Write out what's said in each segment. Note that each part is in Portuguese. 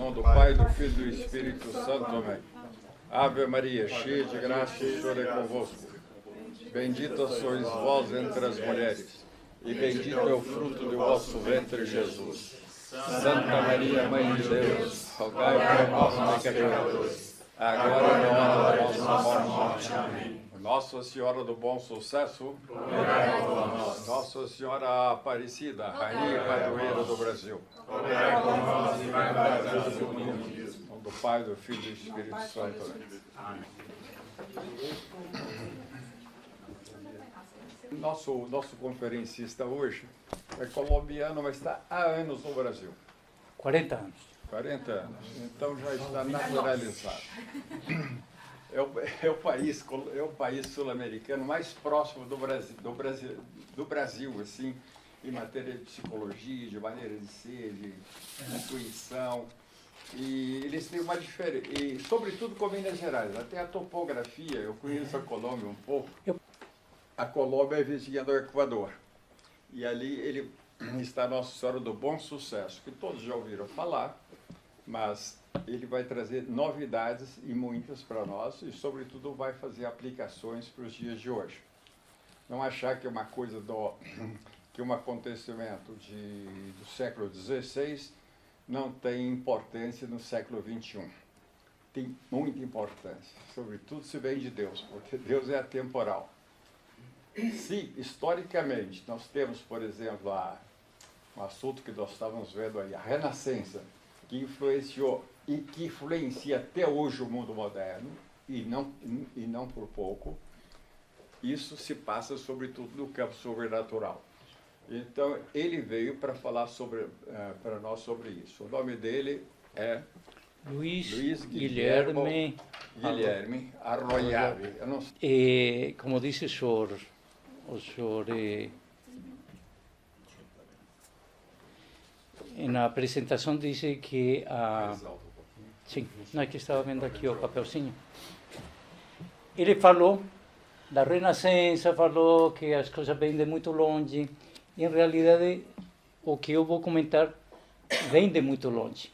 nome do Pai, do Filho e do Espírito Santo. Amém. Ave Maria, cheia de graça, o Senhor é convosco. Bendita sois vós entre as mulheres, e bendito é o fruto do vosso ventre, Jesus. Santa Maria, Mãe de Deus, rogai por nós, pecadores, agora e na hora da nossa morte. Amém. Nossa Senhora do Bom Sucesso, rogai por nós. Nossa Senhora Aparecida, Rainha e Padroeira do Brasil, rogai por nós e vai para o mundo. Em nome do Pai, do Filho e do Espírito Santo. Amém. Nosso conferencista hoje é colombiano, mas está há anos no Brasil. 40 anos. 40 anos. Então já está naturalizado. É o país sul-americano mais próximo do Brasil, assim, em matéria de psicologia, de maneira de ser, de intuição. E eles têm uma diferença, e sobretudo com Minas Gerais, até a topografia, eu conheço a Colômbia um pouco. A Colômbia é vizinha do Equador. E ali está Nossa Senhora do Bom Sucesso, que todos já ouviram falar, mas ele vai trazer novidades e muitas para nós e, sobretudo, vai fazer aplicações para os dias de hoje. Não achar que é uma coisa que um acontecimento do século XVI não tem importância no século XXI. Tem muita importância, sobretudo se vem de Deus, porque Deus é atemporal. Se, historicamente, nós temos, por exemplo, um assunto que nós estávamos vendo aí, a Renascença, que influenciou e que influencia até hoje o mundo moderno, e não por pouco, isso se passa, sobretudo, no campo sobrenatural. Então, ele veio para falar para nós sobre isso. O nome dele é Luiz Guilherme Arroyave. Como disse o senhor na apresentação disse que sim, não é que estava vendo aqui o papelzinho. Ele falou da Renascença, falou que as coisas vêm de muito longe. Em realidade, o que eu vou comentar vem de muito longe.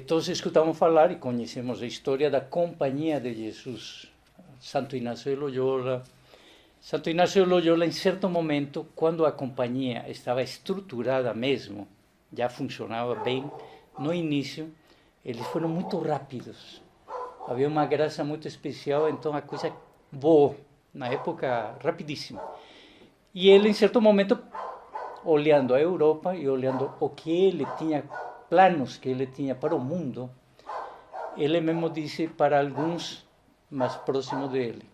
Todos escutamos falar e conhecemos a história da Companhia de Jesus, Santo Inácio de Loyola. Santo Inácio de Loyola, em certo momento, quando a companhia estava estruturada mesmo, já funcionava bem, no início, eles foram muito rápidos. Havia uma graça muito especial, então a coisa voou, na época, rapidíssimo. E ele, em certo momento, olhando a Europa e olhando o que ele tinha, planos que ele tinha para o mundo, ele mesmo disse para alguns mais próximos dele: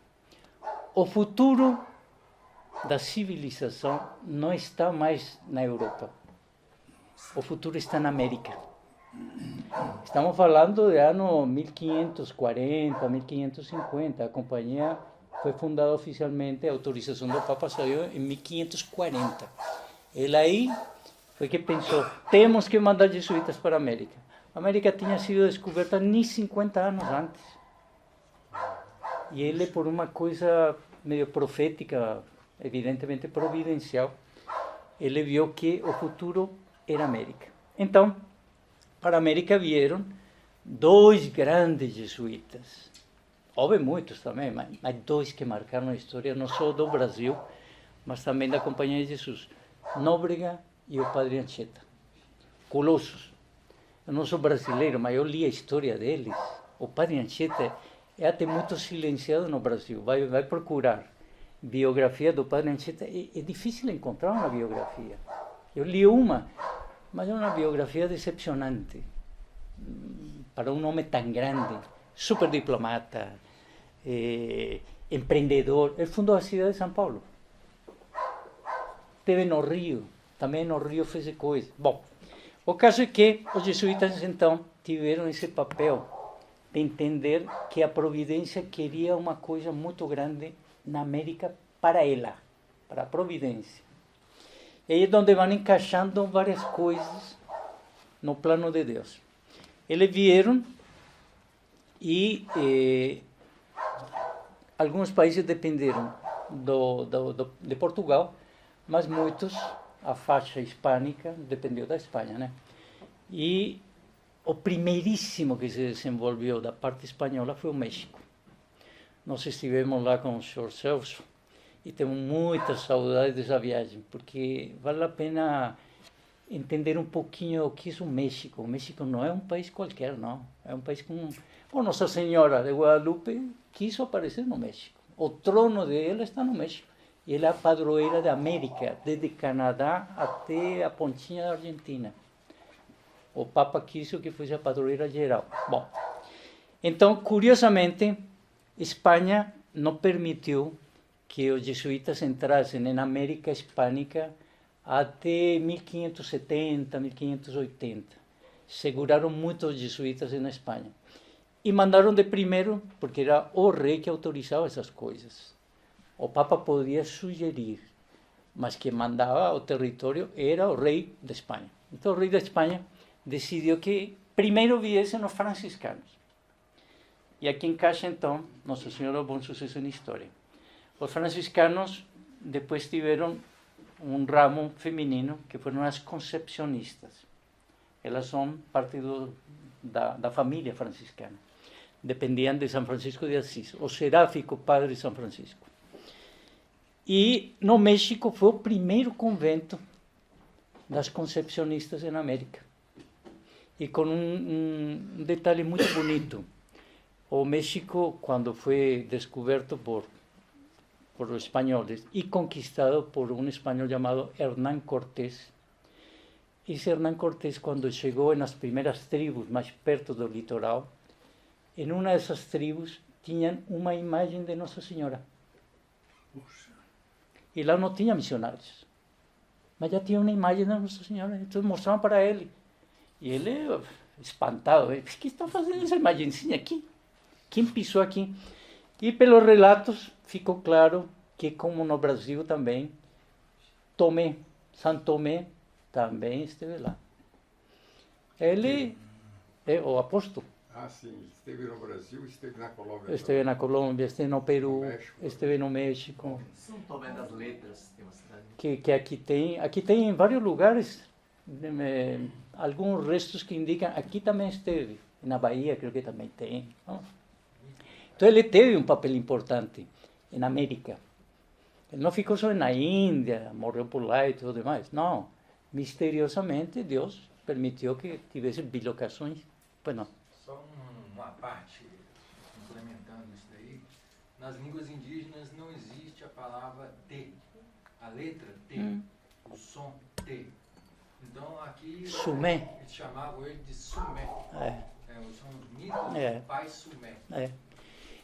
o futuro da civilização não está mais na Europa. O futuro está na América. Estamos falando de ano 1540, 1550. A companhia foi fundada oficialmente, a autorização do Papa saiu em 1540. Ele aí foi que pensou: temos que mandar jesuítas para a América. A América tinha sido descoberta nem 50 anos antes. E ele, por uma coisa meio profética, evidentemente providencial, ele viu que o futuro era a América. Então, para a América vieram dois grandes jesuítas. Houve muitos também, mas dois que marcaram a história, não só do Brasil, mas também da Companhia de Jesus: Nóbrega e o Padre Anchieta. Colossos. Eu não sou brasileiro, mas eu li a história deles. O Padre Anchieta é até muito silenciado no Brasil. Vai procurar biografia do Padre Anchieta. É difícil encontrar uma biografia. Eu li uma, mas é uma biografia decepcionante. Para um homem tão grande, super diplomata, empreendedor. Ele fundou a cidade de São Paulo. Esteve no Rio, também no Rio fez coisa. Bom, o caso é que os jesuítas, então, tiveram esse papel de entender que a providência queria uma coisa muito grande na América para ela, para a providência. E aí é onde vão encaixando várias coisas no plano de Deus. Eles vieram e alguns países dependeram de Portugal, mas muitos, a faixa hispânica dependeu da Espanha, né? E o primeiríssimo que se desenvolveu da parte espanhola foi o México. Nós estivemos lá com o Sr. Celso e temos muita saudade dessa viagem, porque vale a pena entender um pouquinho o que é o México. O México não é um país qualquer, não. É um país com... Bom, Nossa Senhora de Guadalupe quis aparecer no México. O trono dela está no México. E ela é a padroeira da América, desde Canadá até a pontinha da Argentina. O Papa quis que fosse a padroeira geral. Bom, então, curiosamente, Espanha não permitiu que os jesuítas entrassem na América Hispânica até 1570, 1580. Seguraram muito os jesuítas na Espanha. E mandaram de primeiro, porque era o rei que autorizava essas coisas. O Papa podia sugerir, mas quem mandava o território era o rei de Espanha. Então o rei de Espanha decidiu que primeiro viessem os franciscanos. E aqui encaixa então Nossa Senhora do Bom Sucesso na história. Os franciscanos depois tiveram um ramo feminino que foram as concepcionistas. Elas são parte da família franciscana. Dependiam de São Francisco de Assis, o seráfico padre São Francisco. E no México foi o primeiro convento das concepcionistas na América. E com um detalhe muito bonito. O México, quando foi descoberto por os espanhóis e conquistado por um espanhol chamado Hernán Cortés, esse Hernán Cortés, quando chegou nas primeiras tribos mais perto do litoral, em uma dessas tribos tinham uma imagem de Nossa Senhora. E lá não tinha missionários, mas já tinha uma imagem da Nossa Senhora, então mostravam para ele. E ele, espantado, o que está fazendo essa imagenzinha aqui? Quem pisou aqui? E pelos relatos ficou claro que, como no Brasil também, Tomé, São Tomé, também esteve lá. Ele é o apóstolo. Ah, sim. Esteve no Brasil, esteve na Colômbia. Esteve na Colômbia, esteve no Peru, México. esteve no México. São Tomé das Letras, tem uma cidade. Que aqui tem em vários lugares alguns restos que indicam, aqui também esteve. Na Bahia, creio que também tem. Não? Então ele teve um papel importante na América. Ele não ficou só na Índia, morreu por lá e tudo demais. Não. Misteriosamente, Deus permitiu que tivesse bilocações. Pois não. Só uma parte, complementando isso daí, nas línguas indígenas não existe a palavra T, a letra T, o som T. Então aqui Sumé. eles chamavam ele de Sumé. São os mitos É. do pai Sumé. É.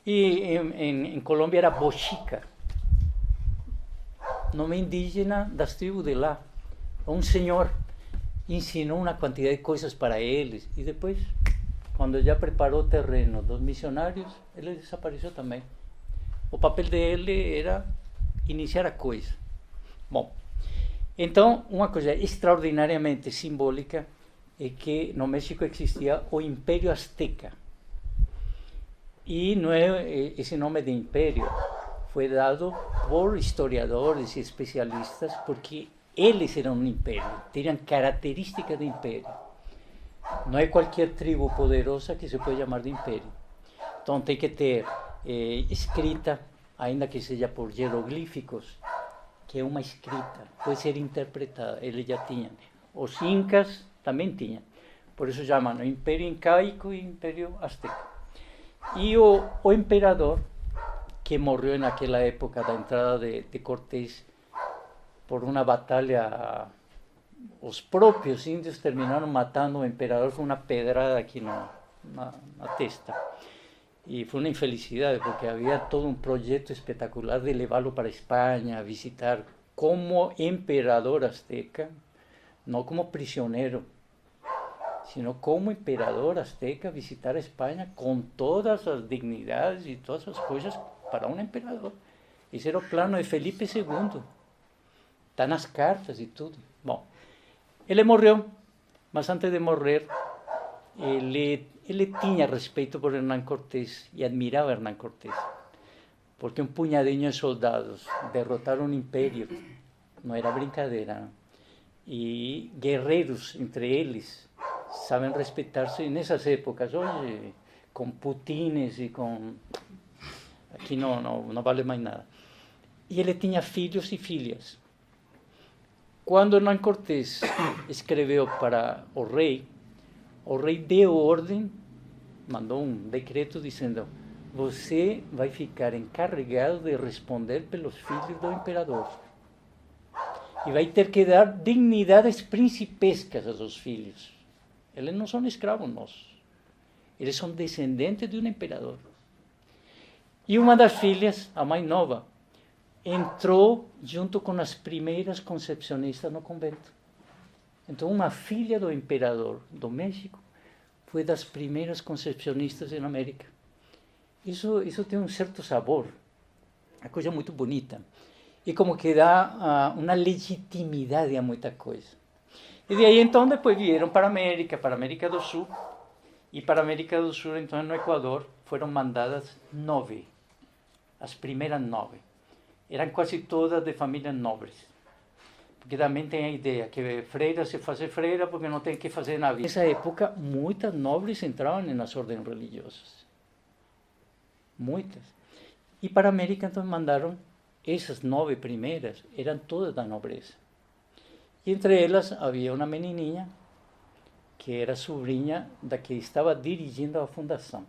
E em Colômbia era Bochica, nome indígena das tribos de lá. Um senhor ensinou uma quantidade de coisas para eles e depois, quando já preparou o terreno dos missionários, ele desapareceu também. O papel dele era iniciar a coisa. Bom, então, uma coisa extraordinariamente simbólica é que no México existia o Império Azteca. E não é esse nome de império foi dado por historiadores e especialistas porque eles eram um império, tinham características de império. Não é qualquer tribo poderosa que se pode chamar de império. Então tem que ter escrita, ainda que seja por jeroglíficos, que é uma escrita, pode ser interpretada, eles já tinham. Os incas também tinham. Por isso chamam Império Incaico e Império Azteca. E o imperador, que morreu naquela época da entrada de Cortés, por uma batalha, os próprios índios terminaram matando o imperador com uma pedrada aqui na testa. E foi uma infelicidade, porque havia todo um projeto espetacular de levá-lo para a Espanha, visitar como imperador azteca, não como prisioneiro, sino como imperador azteca, visitar a Espanha com todas as dignidades e todas as coisas para um imperador. Esse era o plano de Felipe II. Está nas cartas e tudo. Bom, ele morreu, mas antes de morrer, ele tinha respeito por Hernán Cortés e admirava Hernán Cortés, porque um punhadinho de soldados derrotaram um império, não era brincadeira, não? E guerreiros entre eles, sabem respeitar-se nessas épocas. Hoje, com Putines e com... Aqui não vale mais nada. E ele tinha filhos e filhas. Quando Hernán Cortés escreveu para o rei deu ordem, mandou um decreto dizendo: você vai ficar encarregado de responder pelos filhos do imperador. E vai ter que dar dignidades principescas a seus filhos. Eles não são escravos nossos. Eles são descendentes de um imperador. E uma das filhas, a mais nova, entrou junto com as primeiras concepcionistas no convento. Então, uma filha do imperador do México foi das primeiras concepcionistas na América. Isso tem um certo sabor, uma coisa muito bonita. E como que dá uma legitimidade a muita coisa. E de aí, então, depois vieram para a América do Sul. E para a América do Sul, então, no Equador, foram mandadas 9. As primeiras 9. Eram quase todas de famílias nobres. Porque também tem a ideia que freira se faz freira porque não tem que fazer na vida. Nessa época, muitas nobres entravam nas ordens religiosas. Muitas. E para a América, então, mandaram essas 9 primeiras, eram todas da nobreza. E entre elas havia uma menininha que era sobrinha da que estava dirigindo a fundação.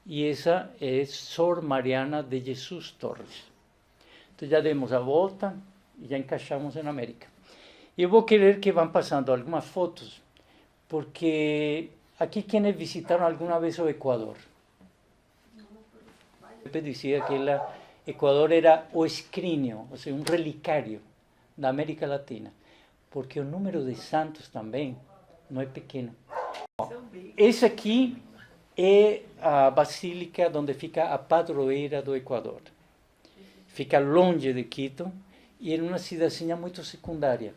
E essa é Sor Mariana de Jesus Torres. Então já demos a volta e já encaixamos na América. Eu vou querer que vão passando algumas fotos, porque aqui quienes visitaram alguma vez o Equador. Eu dizia que o Equador era o escrínio, ou seja, um relicário da América Latina, porque o número de santos também não é pequeno. Esse aqui é a basílica onde fica a padroeira do Equador. Fica longe de Quito e é uma cidadezinha muito secundária.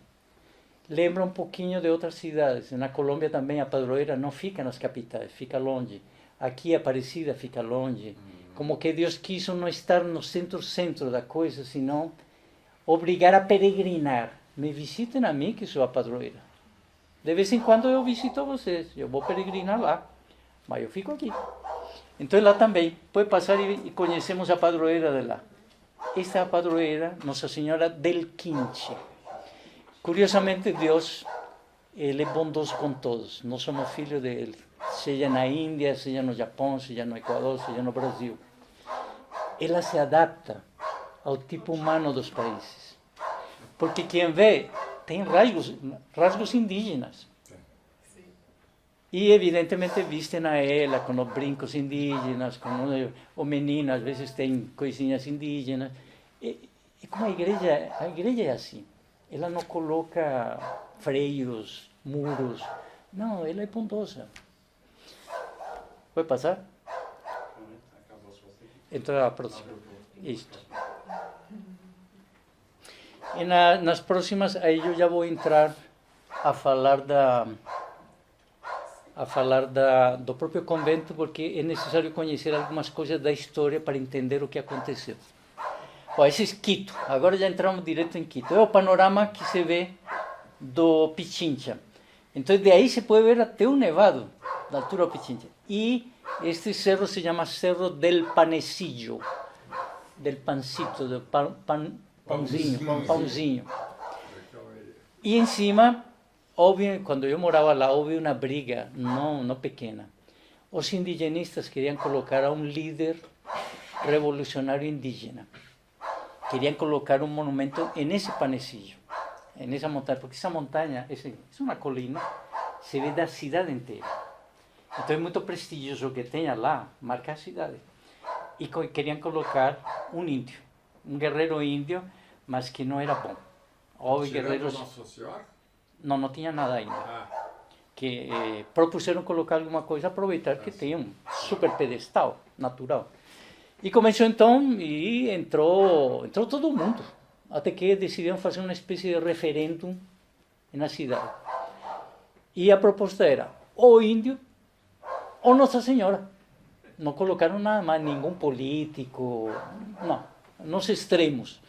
Lembra um pouquinho de outras cidades. Na Colômbia também a padroeira não fica nas capitais, fica longe. Aqui a Aparecida fica longe. Como que Deus quis não estar no centro da coisa, senão obrigar a peregrinar. Me visitem a mim, que sou a padroeira. De vez em quando eu visito vocês, eu vou peregrinar lá, mas eu fico aqui. Então lá também, pode passar e conhecemos a padroeira de lá. Esta é a padroeira, Nossa Senhora del Quinche. Curiosamente, Deus, Ele é bondoso com todos, nós somos filhos dele, seja na Índia, seja no Japão, seja no Equador, seja no Brasil. Ela se adapta ao tipo humano dos países, porque quem vê tem rasgos indígenas. E evidentemente vistem a ela com os brincos indígenas, o menino às vezes tem coisinhas indígenas. E como a igreja é assim, ela não coloca freios, muros, não, ela é bondosa. Pode passar? Então a próxima. Isto. E nas próximas, aí eu já vou entrar a falar do próprio convento, porque é necessário conhecer algumas coisas da história para entender o que aconteceu. Bom, esse é Quito, agora já entramos direto em Quito. É o panorama que se vê do Pichincha. Então, de aí se pode ver até o nevado, da altura do Pichincha. E este cerro se chama Cerro del Panecillo, del pancito, do pãozinho. E em cima, houve, quando eu morava lá, houve uma briga não pequena. Os indigenistas queriam colocar a um líder revolucionário indígena. Queriam colocar um monumento nesse panecillo, nessa montanha, porque essa montanha é uma colina, se vê da cidade inteira. Então é muito prestigioso o que tenha lá, marca a cidade. E queriam colocar um índio, um guerreiro índio, mas que não era bom. Houve guerreiros... Nossa Senhora? Não tinha nada ainda. Que propuseram colocar alguma coisa, aproveitar que tem um super pedestal natural. E começou então, e entrou todo mundo, até que decidiram fazer uma espécie de referêndum na cidade. E a proposta era, ou índio, ou Nossa Senhora. Não colocaram nada mais, nenhum político, não, nos extremos.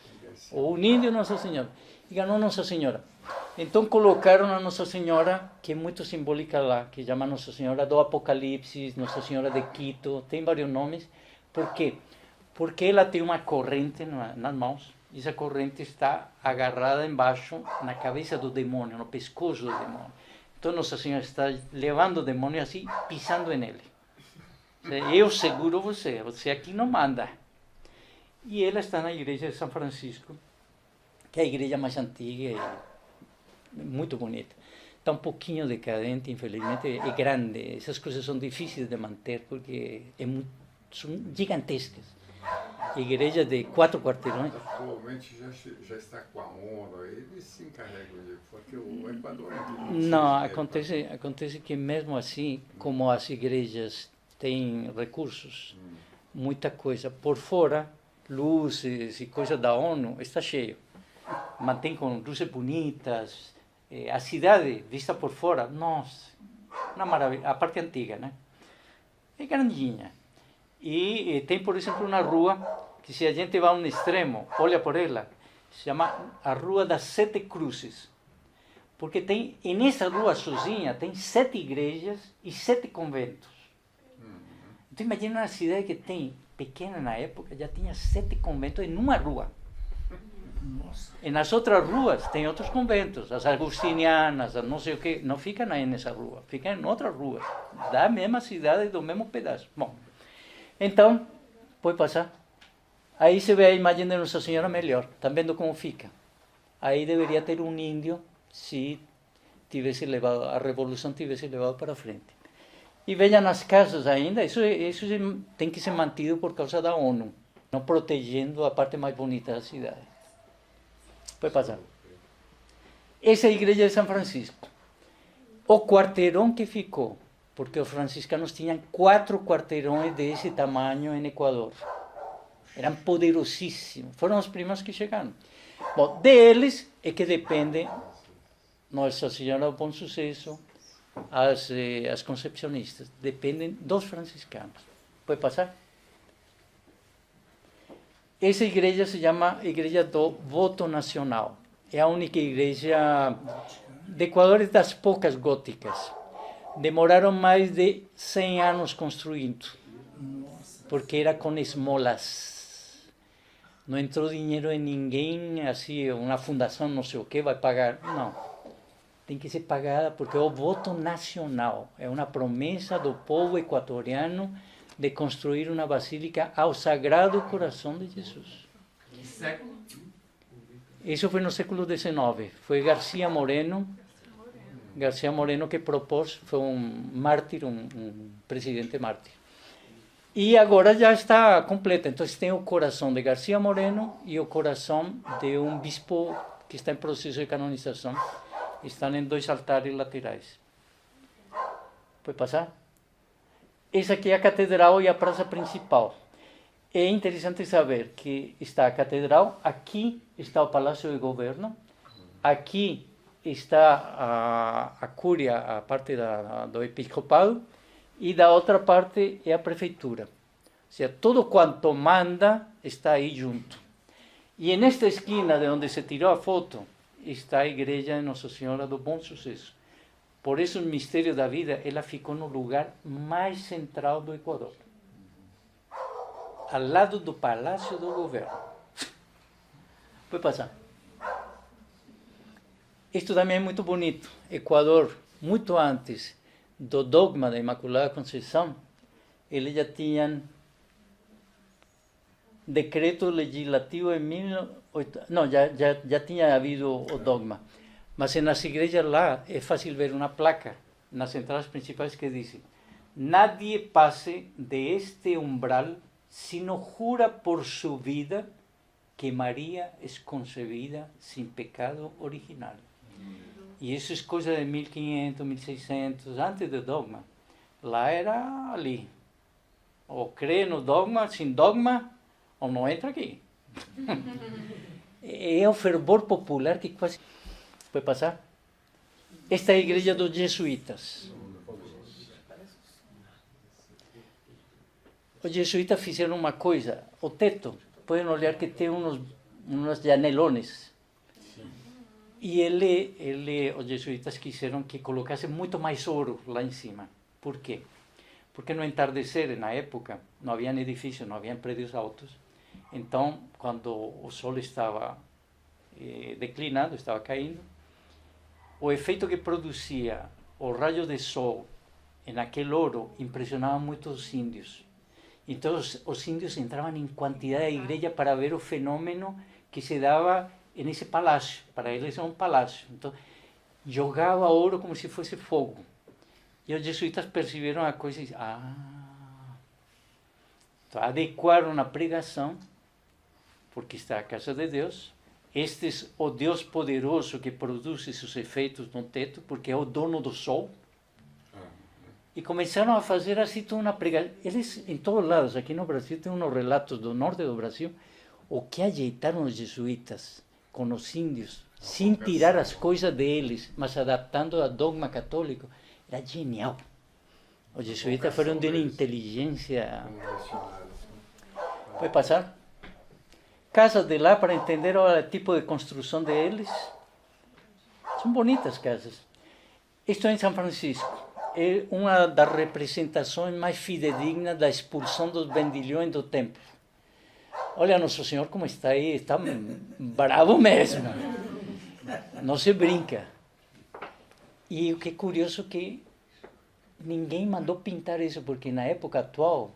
Ou índio ou Nossa Senhora. E ganhou Nossa Senhora. Então colocaram a Nossa Senhora, que é muito simbólica lá, que chama Nossa Senhora do Apocalipse, Nossa Senhora de Quito, tem vários nomes. Por quê? Porque ela tem uma corrente nas mãos, e essa corrente está agarrada embaixo na cabeça do demônio, no pescoço do demônio. Então Nossa Senhora está levando o demônio assim, pisando nele. Eu seguro você, você aqui não manda. E ela está na igreja de São Francisco, que é a igreja mais antiga e muito bonita. Está um pouquinho decadente, infelizmente, é grande. Essas coisas são difíceis de manter porque são gigantescas. Igreja de 4 quarteirões. Atualmente já está com a ONU, eles se encarregam de... Porque o Equador... Não, acontece que mesmo assim, como as igrejas têm recursos, muita coisa por fora, luzes e coisa da ONU, está cheio. Mantém com luzes bonitas, a cidade vista por fora, nossa, uma maravilha, a parte antiga, né? É grandinha. E tem, por exemplo, uma rua que se a gente vai a um extremo, olha por ela, se chama a Rua das 7 Cruzes. Porque tem, e nessa rua sozinha, tem 7 igrejas e 7 conventos. Então imagina uma cidade que tem, pequena na época, já tinha 7 conventos em uma rua. Nossa. E nas outras ruas tem outros conventos, as agustinianas, as não sei o que, não ficam aí nessa rua, ficam em outras ruas, da mesma cidade, do mesmo pedaço. Bom, então, pode passar. Aí você vê a imagem de Nossa Senhora melhor, está vendo como fica. Aí deveria ter um índio se tivesse levado, a revolução tivesse levado para frente. E vejam as casas ainda, isso tem que ser mantido por causa da ONU, não protegendo a parte mais bonita da cidade. Pode passar. Essa é a igreja de São Francisco. O quarteirão que ficou, porque os franciscanos tinham 4 quarteirões desse tamanho em Equador. Eram poderosíssimos. Foram os primeiros que chegaram. Bom, deles é que depende Nossa Senhora do Bom Sucesso, as concepcionistas. Dependem dos franciscanos. Pode passar? Essa igreja se chama Igreja do Voto Nacional. É a única igreja de Equador, das poucas góticas. Demoraram mais de 100 anos construindo, porque era com esmolas. Não entrou dinheiro em ninguém, assim, uma fundação não sei o que vai pagar. Não. Tem que ser pagada porque é o voto nacional. É uma promessa do povo equatoriano de construir uma basílica ao Sagrado Coração de Jesus. Que século? Isso foi no século XIX. Foi García Moreno que propôs, foi um mártir, um presidente mártir. E agora já está completa. Então tem o coração de García Moreno e o coração de um bispo que está em processo de canonização. Estão em 2 altares laterais. Pode passar? Essa aqui é a catedral e a praça principal. É interessante saber que está a catedral, aqui está o Palácio de Governo, aqui está a cúria, a parte do episcopado, e da outra parte é a prefeitura. Ou seja, tudo quanto manda está aí junto. E nesta esquina de onde se tirou a foto, está a igreja de Nossa Senhora do Bom Sucesso. Por isso o mistério da vida, ela ficou no lugar mais central do Equador. Ao lado do Palácio do Governo. Pode passar. Isto também é muito bonito. Equador, muito antes do dogma da Imaculada Conceição, eles já tinham decreto legislativo em 18... Não, já tinha havido o dogma. Mas nas igrejas lá é fácil ver uma placa nas entradas principais que diz: nadie pase de este umbral sino jura por su vida que María es concebida sin pecado original. E isso é coisa de 1500, 1600, antes do dogma. Lá era ali. Ou crê no dogma, sem dogma, ou não entra aqui. É o fervor popular que quase... Pode passar? Esta é a igreja dos jesuítas. Os jesuítas fizeram uma coisa. O teto, podem olhar que tem umas janelones. E os jesuítas quiseram que colocasse muito mais ouro lá em cima. Por quê? Porque no entardecer, na época, não havia edifícios, não havia prédios altos. Então, quando o sol estava declinando, estava caindo, o efeito que produzia o raio de sol naquele ouro impressionava muito os índios. Então, os índios entravam em quantidade à igreja para ver o fenômeno que se dava nesse palácio. Para eles é um palácio. Então, jogava ouro como se fosse fogo. E os jesuítas perceberam a coisa e disseram, então, adequaram a pregação, porque está a casa de Deus. Este é o Deus poderoso que produz esses efeitos no teto, porque é o dono do sol. E começaram a fazer assim toda uma pregação. Eles, em todos lados, aqui no Brasil, tem uns relatos do norte do Brasil, o que ajeitaram os jesuítas com os índios, sem tirar as coisas deles, mas adaptando a dogma católico, era genial. Os jesuítas foram de uma inteligência. Pode passar? Casas de lá, para entender o tipo de construção deles, são bonitas casas. Isto é em São Francisco. É uma das representações mais fidedignas da expulsão dos vendilhões do templo. Olha, Nosso Senhor como está aí, está bravo mesmo. Não se brinca. E o que é curioso é que ninguém mandou pintar isso, porque na época atual,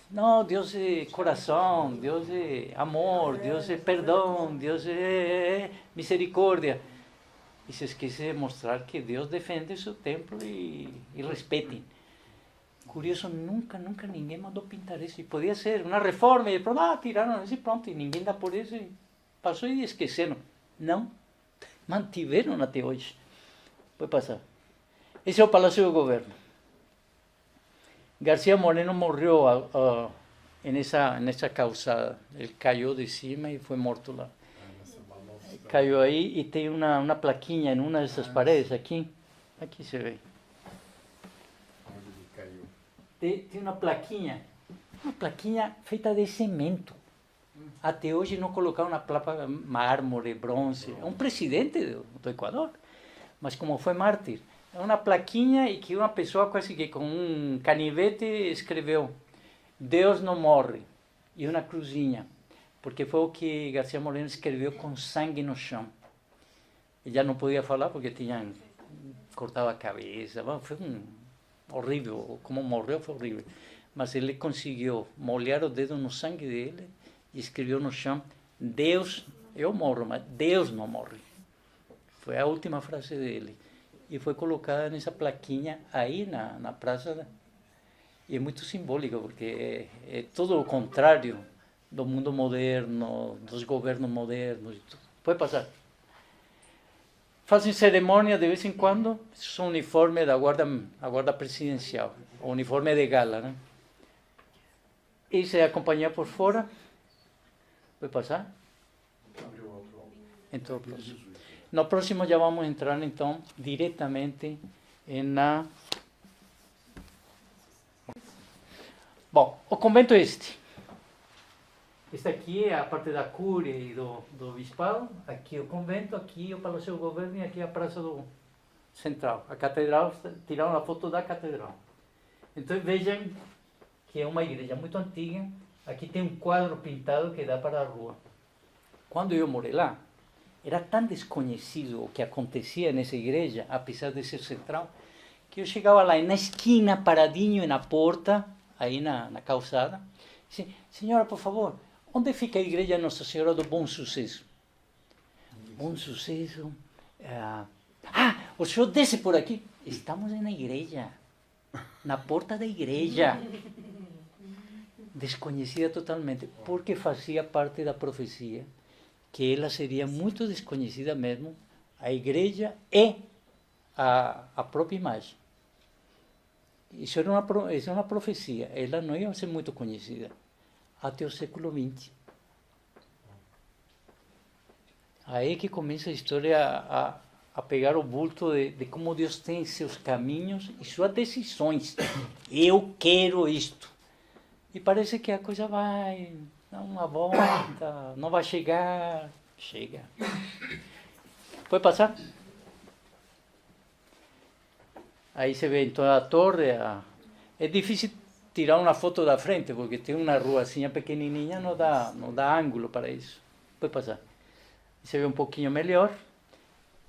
não, Deus é coração, Deus é amor, Deus é perdão, Deus é misericórdia. E se esquece de mostrar que Deus defende seu templo e respeitem. Curioso, nunca ninguém mandou pintar isso. E podia ser uma reforma, e pronto, tiraram isso e pronto, e ninguém dá por isso. E passou e esqueceram. Não, mantiveram até hoje. Pode passar. Esse é o Palácio do Governo. García Moreno morreu nessa calçada. Ele caiu de cima e foi morto lá. Caiu aí e tem uma plaquinha em uma dessas paredes aqui. Aqui se vê. Tem uma plaquinha feita de cimento. Até hoje não colocaram uma placa mármore, bronze. É um presidente do Equador, mas como foi mártir. É uma plaquinha e que uma pessoa quase que com um canivete escreveu Deus não morre. E uma cruzinha. Porque foi o que García Moreno escreveu com sangue no chão. Ele já não podia falar porque tinham cortado a cabeça. Foi horrível, como morreu foi horrível. Mas ele conseguiu molhar o dedo no sangue dele e escreveu no chão, Deus, eu morro, mas Deus não morre. Foi a última frase dele. E foi colocada nessa plaquinha aí na praça. E é muito simbólico, porque é todo o contrário do mundo moderno, dos governos modernos. Pode passar. Fazem cerimônia de vez em quando, são uniforme da guarda presidencial, o uniforme de gala, né? E se acompanhar por fora, pode passar? Então, próximo. No próximo já vamos entrar, então, diretamente na... Bom, o convento é este. Este aqui é a parte da cúria e do bispado, aqui o convento, aqui o Palácio do Governo e aqui a Praça do Central. A catedral, tiraram a foto da catedral. Então vejam que é uma igreja muito antiga, aqui tem um quadro pintado que dá para a rua. Quando eu morei lá, era tão desconhecido o que acontecia nessa igreja, apesar de ser central, que eu chegava lá na esquina, paradinho na porta, aí na calçada, e disse, senhora, por favor, onde fica a igreja Nossa Senhora do Bom Sucesso? Bom Sucesso? O senhor desce por aqui. Estamos na igreja, na porta da igreja. Desconhecida totalmente, porque fazia parte da profecia, que ela seria muito desconhecida mesmo, a igreja e a própria imagem. Isso era uma profecia, ela não ia ser muito conhecida até o século XX. Aí que começa a história a pegar o bulto de como Deus tem seus caminhos e suas decisões. Eu quero isto. E parece que a coisa vai dar uma volta, não vai chegar. Chega. Pode passar? Aí você vê então a torre. É difícil tirar uma foto da frente, porque tem uma ruazinha pequenininha, não dá ângulo para isso. Pode passar. Você vê um pouquinho melhor.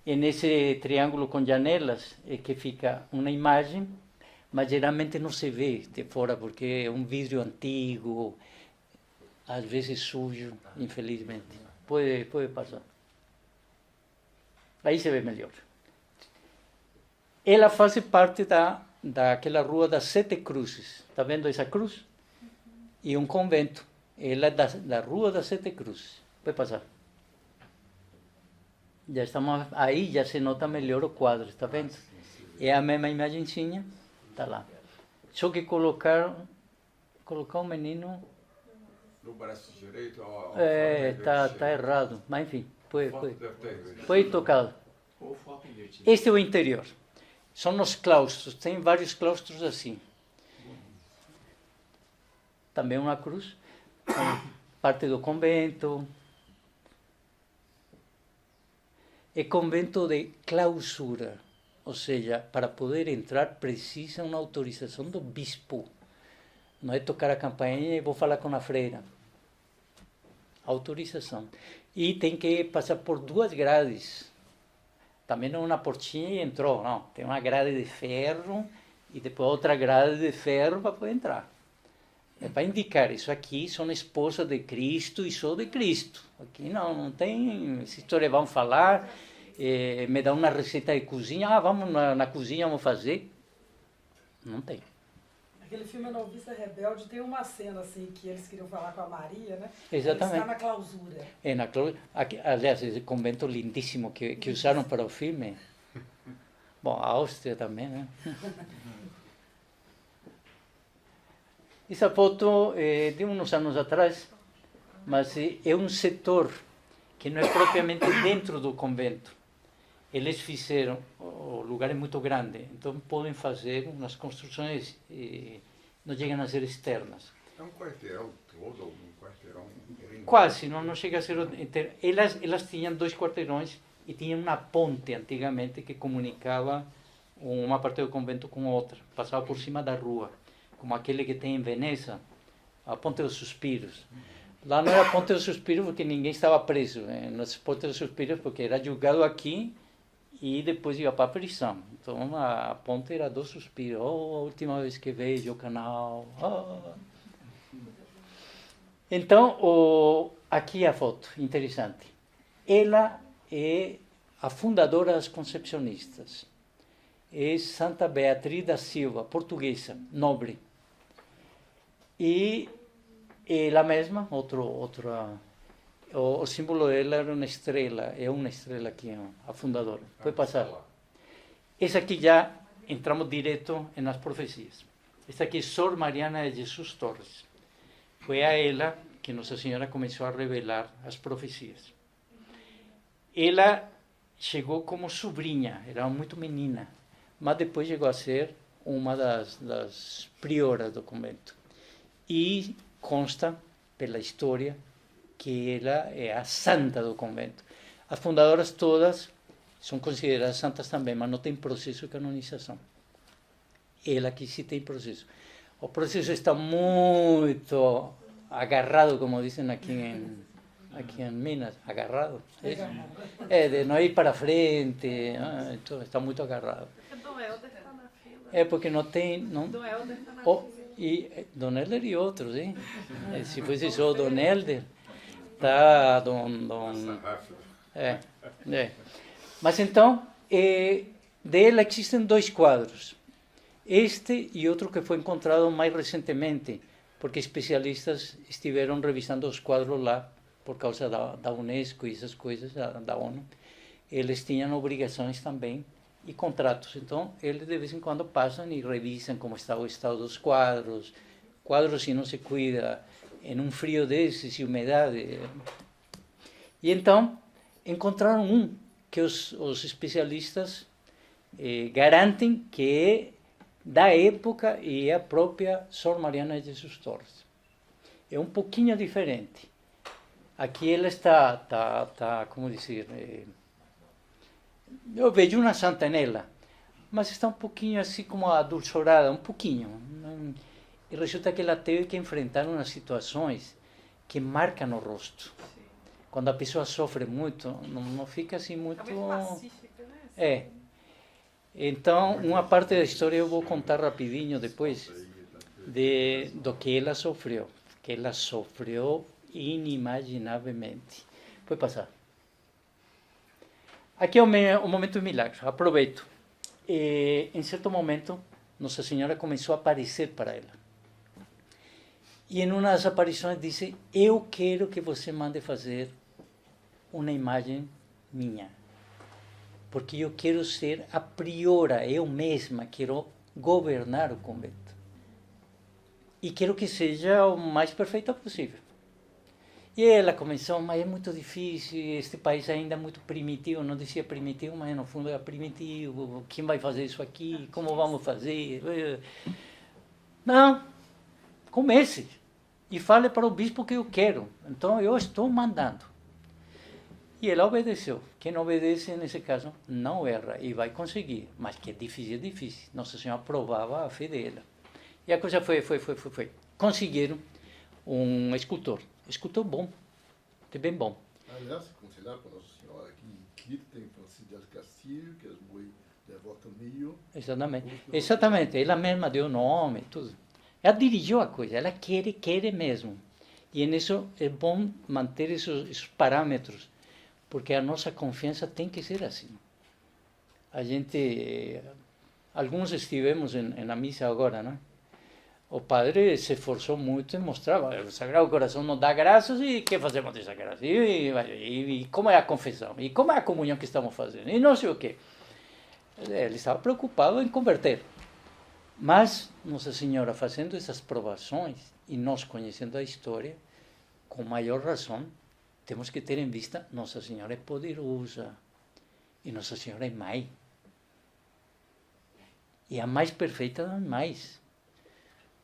E nesse triângulo com janelas é que fica uma imagem, mas geralmente não se vê de fora, porque é um vidro antigo, às vezes sujo, infelizmente. Pode passar. Aí se vê melhor. Ela faz parte daquela rua das Sete Cruzes. Está vendo essa cruz? E um convento. Ela é da Rua das Sete Cruzes. Pode passar. Já estamos aí, já se nota melhor o quadro, está vendo? É a mesma imagenzinha, está lá. Só que colocar um menino... No braço direito... Tá errado, mas enfim, foi tocado. Este é o interior. São os claustros, tem vários claustros assim. Também uma cruz, parte do convento. É convento de clausura, ou seja, para poder entrar precisa uma autorização do bispo. Não é tocar a campainha e vou falar com a freira. Autorização. E tem que passar por 2 grades. Também não uma portinha e entrou, não. Tem uma grade de ferro e depois outra grade de ferro para poder entrar. É para indicar, isso aqui são esposas de Cristo e sou de Cristo. Aqui não tem essa história, vamos falar, me dá uma receita de cozinha, vamos na cozinha, vamos fazer. Não tem. Aquele filme A Noviça Rebelde tem uma cena assim que eles queriam falar com a Maria, né? Exatamente. Está na clausura. Na clausura. Aliás, esse convento lindíssimo que usaram para o filme. Bom, a Áustria também, né? Essa foto é de uns anos atrás, mas é um setor que não é propriamente dentro do convento. Eles fizeram, o lugar é muito grande, então podem fazer umas construções, não chegam a ser externas. É um quarteirão todo, um quarteirão... Quase, não chega a ser inteiro. Elas tinham 2 quarteirões e tinham uma ponte antigamente que comunicava uma parte do convento com outra, passava por cima da rua, como aquele que tem em Veneza, a Ponte dos Suspiros. Lá não era a Ponte dos Suspiros porque ninguém estava preso, nas Ponte dos Suspiros porque era julgado aqui e depois ia para a prisão. Então a ponte era dos Suspiros. Oh, a última vez que vejo o canal. Oh. Então, aqui a foto, interessante. Ela é a fundadora das Concepcionistas. É Santa Beatriz da Silva, portuguesa, nobre. E ela mesma, o símbolo dela era uma estrela, é uma estrela aqui, a fundadora. Pode passar. Essa aqui já entramos direto nas profecias. Esta aqui é Sor Mariana de Jesus Torres. Foi a ela que Nossa Senhora começou a revelar as profecias. Ela chegou como sobrinha, era muito menina, mas depois chegou a ser uma das prioras do convento. E consta, pela história, que ela é a santa do convento. As fundadoras todas são consideradas santas também, mas não tem processo de canonização. Ela aqui sim tem processo. O processo está muito agarrado, como dizem aqui em Minas, agarrado. De não ir para frente, então está muito agarrado. Dom Helder está na fila. É porque não tem... Dom Helder está na fila. E Dom Helder e outros, hein? Se fosse só Dom Helder, tá Mas então, dela existem 2 quadros. Este e outro que foi encontrado mais recentemente, porque especialistas estiveram revisando os quadros lá, por causa da Unesco e essas coisas, da ONU. Eles tinham obrigações também e contratos. Então, eles de vez em quando passam e revisam como está o estado dos quadros. Quadros, se não se cuida, em um frio desses e umidade. E então, encontraram um que os especialistas garantem que é da época e é a própria Sor Mariana de Jesus Torres. É um pouquinho diferente. Aqui ela está como dizer, eu vejo uma santa nela, mas está um pouquinho assim como adulcorada, um pouquinho. E resulta que ela teve que enfrentar umas situações que marcam o rosto. Quando a pessoa sofre muito, não fica assim muito... É muito pacífica, né? É. Então, uma parte da história eu vou contar rapidinho depois do que ela sofreu. Que ela sofreu inimaginavelmente. Pode passar. Aqui é o momento do milagre. Aproveito. Em certo momento, Nossa Senhora começou a aparecer para ela. E em uma das aparições disse: eu quero que você mande fazer uma imagem minha. Porque eu quero ser a priora, eu mesma quero governar o convento. E quero que seja o mais perfeita possível. E ela começou, mas é muito difícil, este país ainda é muito primitivo, não dizia primitivo, mas no fundo é primitivo, quem vai fazer isso aqui, como vamos fazer? Não, comece e fale para o bispo que eu quero, então eu estou mandando. E ela obedeceu. Quem obedece, nesse caso, não erra e vai conseguir. Mas que é difícil, é difícil. Nossa Senhora provava a fé dela. E a coisa foi. Conseguiram um escultor bom, bem bom. Aliás, considerar para Nossa Senhora aqui em Quito, tem Francisco de Castilho, que é muito devoto meu. Exatamente. Ela mesma deu o nome, tudo. Ela dirigiu a coisa, ela quer mesmo. E nisso é bom manter esses parâmetros, porque a nossa confiança tem que ser assim. A gente, alguns estivemos na missa agora, não? O padre se esforçou muito em mostrar, o Sagrado Coração nos dá graças e o que fazemos dessa graça? E como é a confissão? E como é a comunhão que estamos fazendo? E não sei o quê. Ele estava preocupado em converter. Mas Nossa Senhora fazendo essas provações e nós conhecendo a história, com maior razão, temos que ter em vista, Nossa Senhora é poderosa e Nossa Senhora é mãe. E a mais perfeita das mães.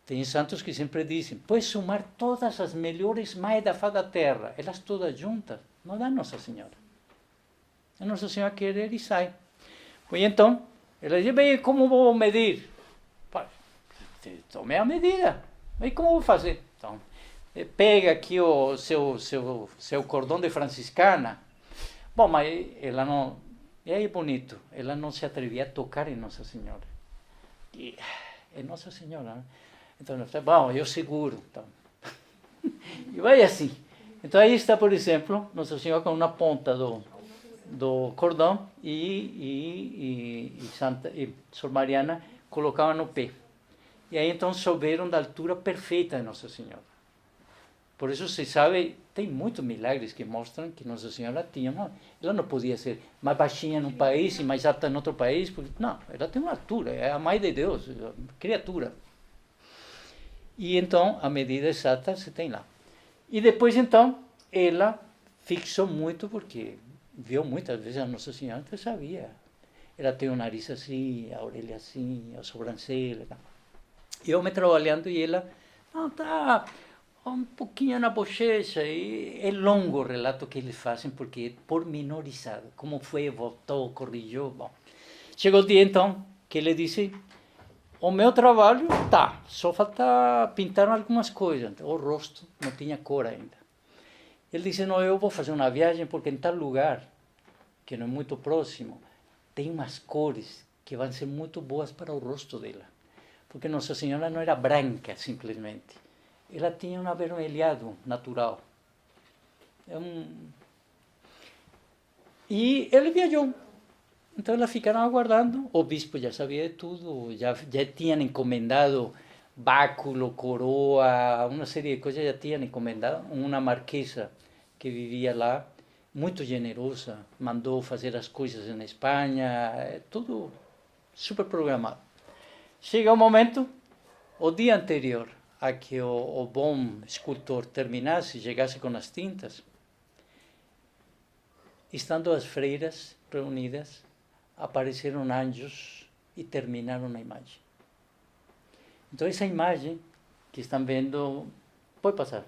Tem santos que sempre dizem, pode somar todas as melhores mães da face da terra, elas todas juntas, não dá Nossa Senhora. A Nossa Senhora quer e sai. E então, ela diz, bem, como vou medir? Tome a medida. E como vou fazer? Então, pega aqui o seu cordão de franciscana. Bom, mas ela não... E aí, bonito, ela não se atrevia a tocar em Nossa Senhora. E é Nossa Senhora, né? Então, bom, eu seguro. Então. E vai assim. Então, aí está, por exemplo, Nossa Senhora com uma ponta do cordão e Sor Mariana colocava no pé. E aí, então, souberam da altura perfeita de Nossa Senhora. Por isso, se sabe, tem muitos milagres que mostram que Nossa Senhora tinha ela não podia ser mais baixinha num país e mais alta em outro país. Porque, não, ela tem uma altura, é a mãe de Deus, criatura. E então, a medida exata se tem lá. E depois, então, ela fixou muito, porque viu muitas vezes a Nossa Senhora, então sabia. Ela tem o nariz assim, a orelha assim, a sobrancelha. E eu me trabalhando e ela, não, tá um pouquinho na bochecha. E é longo o relato que eles fazem, porque é pormenorizado. Como foi, voltou, corrigiu. Bom, chegou o dia, então, que ele disse... O meu trabalho tá, só falta pintar algumas coisas. O rosto não tinha cor ainda. Ele disse, não, eu vou fazer uma viagem porque em tal lugar, que não é muito próximo, tem umas cores que vão ser muito boas para o rosto dela. Porque Nossa Senhora não era branca, simplesmente. Ela tinha um avermelhado natural. E ele viajou. Então elas ficaram aguardando, o bispo já sabia de tudo, já tinham encomendado báculo, coroa, uma série de coisas já tinham encomendado. Uma marquesa que vivia lá, muito generosa, mandou fazer as coisas na Espanha, tudo super programado. Chega o momento, o dia anterior a que o bom escultor terminasse, chegasse com as tintas, estando as freiras reunidas, apareceram anjos e terminaram a imagem. Então, essa imagem que estão vendo, pode passar.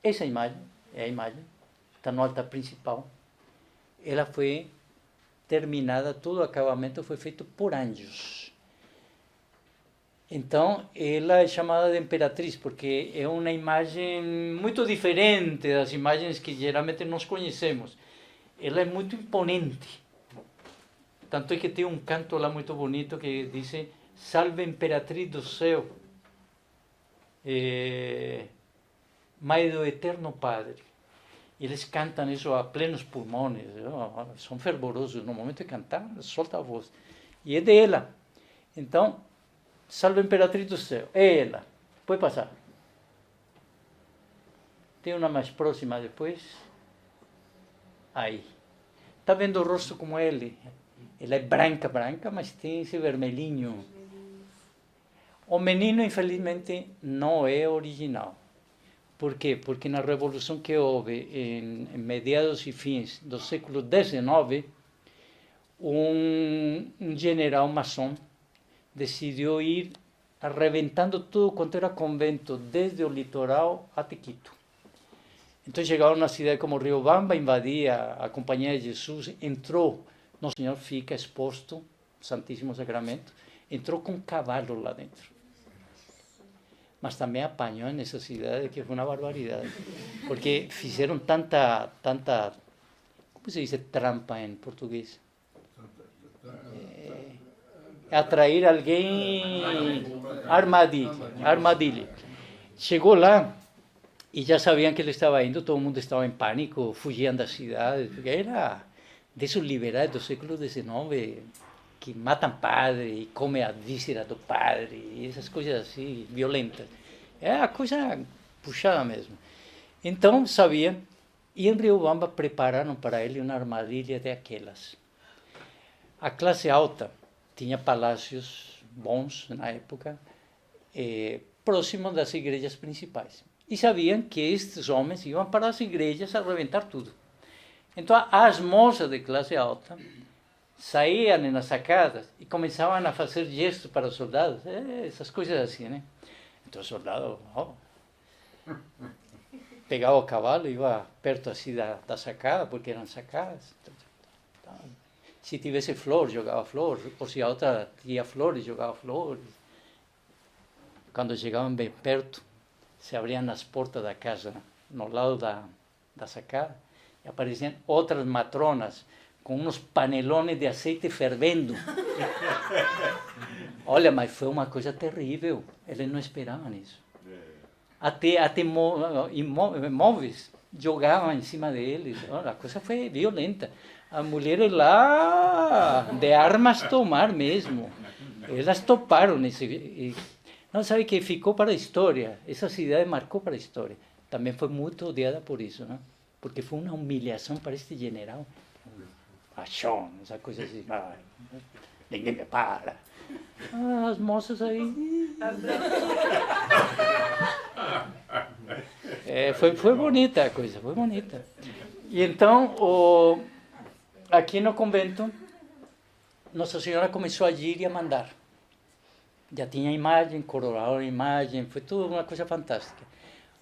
Essa imagem é a imagem, está no altar principal. Ela foi terminada, todo o acabamento foi feito por anjos. Então, ela é chamada de imperatriz, porque é uma imagem muito diferente das imagens que geralmente nós conhecemos. Ela é muito imponente. Tanto é que tem um canto lá muito bonito que diz: Salve Imperatriz do céu, Mãe do Eterno Padre. Eles cantam isso a plenos pulmões, são fervorosos. No momento de cantar, solta a voz. E é dela. Então, Salve Imperatriz do céu, é ela. Pode passar. Tem uma mais próxima depois. Aí. Está vendo o rosto como ele? Ela é branca, mas tem esse vermelhinho. O menino, infelizmente, não é original. Por quê? Porque na revolução que houve em meados e fins do século XIX, um general maçom decidiu ir arrebentando tudo quanto era convento, desde o litoral até Quito. Então chegaram na cidade como Riobamba, invadia a Companhia de Jesus, entrou, Nosso Senhor fica exposto, Santíssimo Sacramento, entrou com um cavalo lá dentro. Mas também apanhou nessa cidade, que foi uma barbaridade, porque fizeram tanta, como se diz trampa em português? Atrair alguém, armadilha. Chegou lá e já sabiam que ele estava indo, todo mundo estava em pânico, fugiam da cidade, porque era desses liberais do século XIX que matam padre e comem a víscera do padre, e essas coisas assim, violentas. É a coisa puxada mesmo. Então, sabia, e em Riobamba prepararam para ele uma armadilha daquelas. A classe alta tinha palácios bons na época, próximos das igrejas principais. E sabiam que estes homens iam para as igrejas a arrebentar tudo. Então, as moças de classe alta saíam nas sacadas e começavam a fazer gestos para os soldados, essas coisas assim, né? Então o soldado pegava o cavalo e ia perto assim da sacada, porque eram sacadas. Se tivesse flor, jogava flor, ou se a outra tinha flores, jogava flores. Quando chegavam bem perto, se abriam as portas da casa, no lado da sacada, e apareciam outras matronas com uns panelones de azeite fervendo. Olha, mas foi uma coisa terrível. Eles não esperavam isso. Até imóveis jogavam em cima deles. A coisa foi violenta. As mulheres lá, de armas tomar mesmo. Elas toparam isso. Não sabe que ficou para a história. Essa cidade marcou para a história. Também foi muito odiada por isso, né? Porque foi uma humilhação para este general. Paixão, essa coisa assim, ninguém me para. As moças aí. Foi bonita a coisa, foi bonita. E então, aqui no convento, Nossa Senhora começou a agir e a mandar. Já tinha imagem, coroaram a imagem, foi tudo uma coisa fantástica.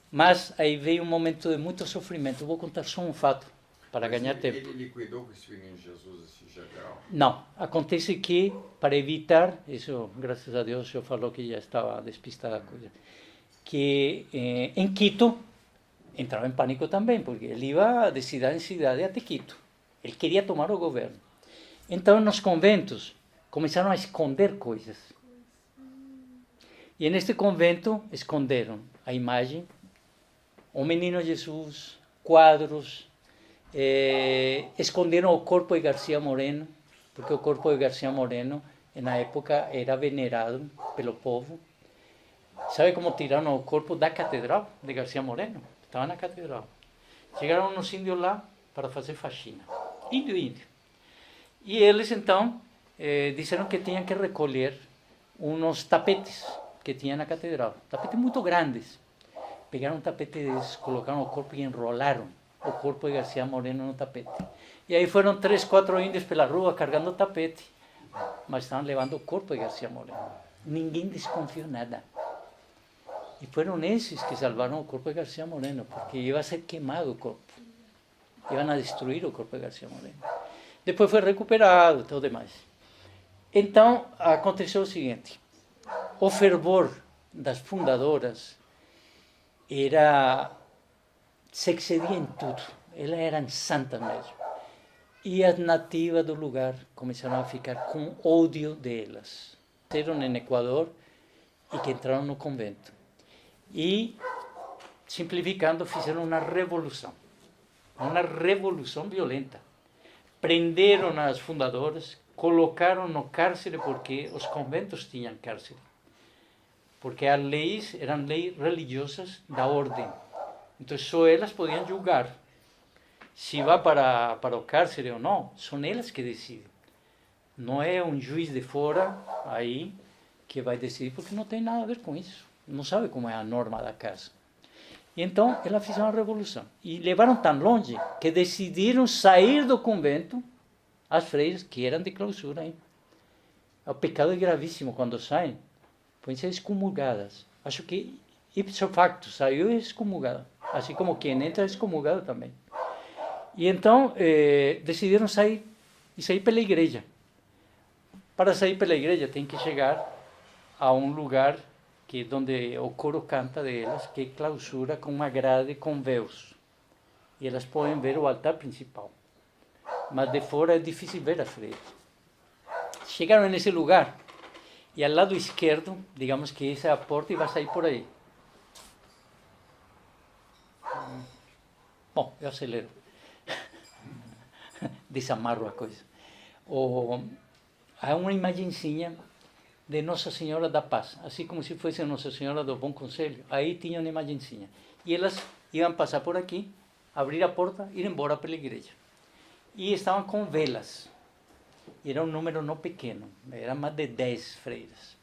Mas aí veio um momento de muito sofrimento. Eu vou contar só um fato, para ganhar tempo. Ele cuidou com esse menino Jesus, esse general? Não. Acontece que, para evitar, isso, graças a Deus, o senhor falou que já estava despistada a coisa, que em Quito entrava em pânico também, porque ele ia de cidade em cidade até Quito. Ele queria tomar o governo. Então, nos conventos, começaram a esconder coisas. E neste convento, esconderam a imagem, o menino Jesus, quadros, esconderam o corpo de García Moreno, porque o corpo de García Moreno, na época, era venerado pelo povo. Sabe como tiraram o corpo da catedral de García Moreno? Estava na catedral. Chegaram uns índios lá para fazer faxina. Índio. E eles, então, disseram que tinham que recolher uns tapetes que tinha na catedral. Tapetes muito grandes. Pegaram um tapete desses, colocaram o corpo e enrolaram o corpo de García Moreno no tapete. E aí foram 3, 4 índios pela rua carregando o tapete, mas estavam levando o corpo de García Moreno. Ninguém desconfiou nada. E foram esses que salvaram o corpo de García Moreno, porque ia ser queimado o corpo. Iam a destruir o corpo de García Moreno. Depois foi recuperado e tudo demais. Então, aconteceu o seguinte. O fervor das fundadoras se excedia em tudo. Elas eram santas mesmo. E as nativas do lugar começaram a ficar com ódio delas. Eram em Equador e que entraram no convento. E, simplificando, fizeram uma revolução violenta. Prenderam as fundadoras, colocaram no cárcere, porque os conventos tinham cárcere. Porque as leis eram leis religiosas da ordem. Então, só elas podiam julgar. Se vai para o cárcere ou não, são elas que decidem. Não é um juiz de fora aí que vai decidir, porque não tem nada a ver com isso. Não sabe como é a norma da casa. E então, elas fizeram uma revolução. E levaram tão longe que decidiram sair do convento as freiras, que eram de clausura. Hein? O pecado é gravíssimo quando saem. Podem ser excomulgadas. Acho que, ipso facto, saiu excomulgada. Assim como quem entra é excomulgado também. E então, decidiram sair pela igreja. Para sair pela igreja, tem que chegar a um lugar onde o coro canta delas, que é clausura com uma grade com véus. E elas podem ver o altar principal. Mas de fora é difícil ver as freiras. Chegaram nesse lugar, e ao lado esquerdo, digamos que essa é a porta e vai sair por aí. Bom, eu acelero. Desamarro a coisa. Há uma imagenzinha de Nossa Senhora da Paz, assim como se fosse Nossa Senhora do Bom Conselho. Aí tinha uma imagenzinha. E elas iam passar por aqui, abrir a porta e ir embora pela igreja. E estavam com velas. E era um número não pequeno, eram mais de 10 freiras.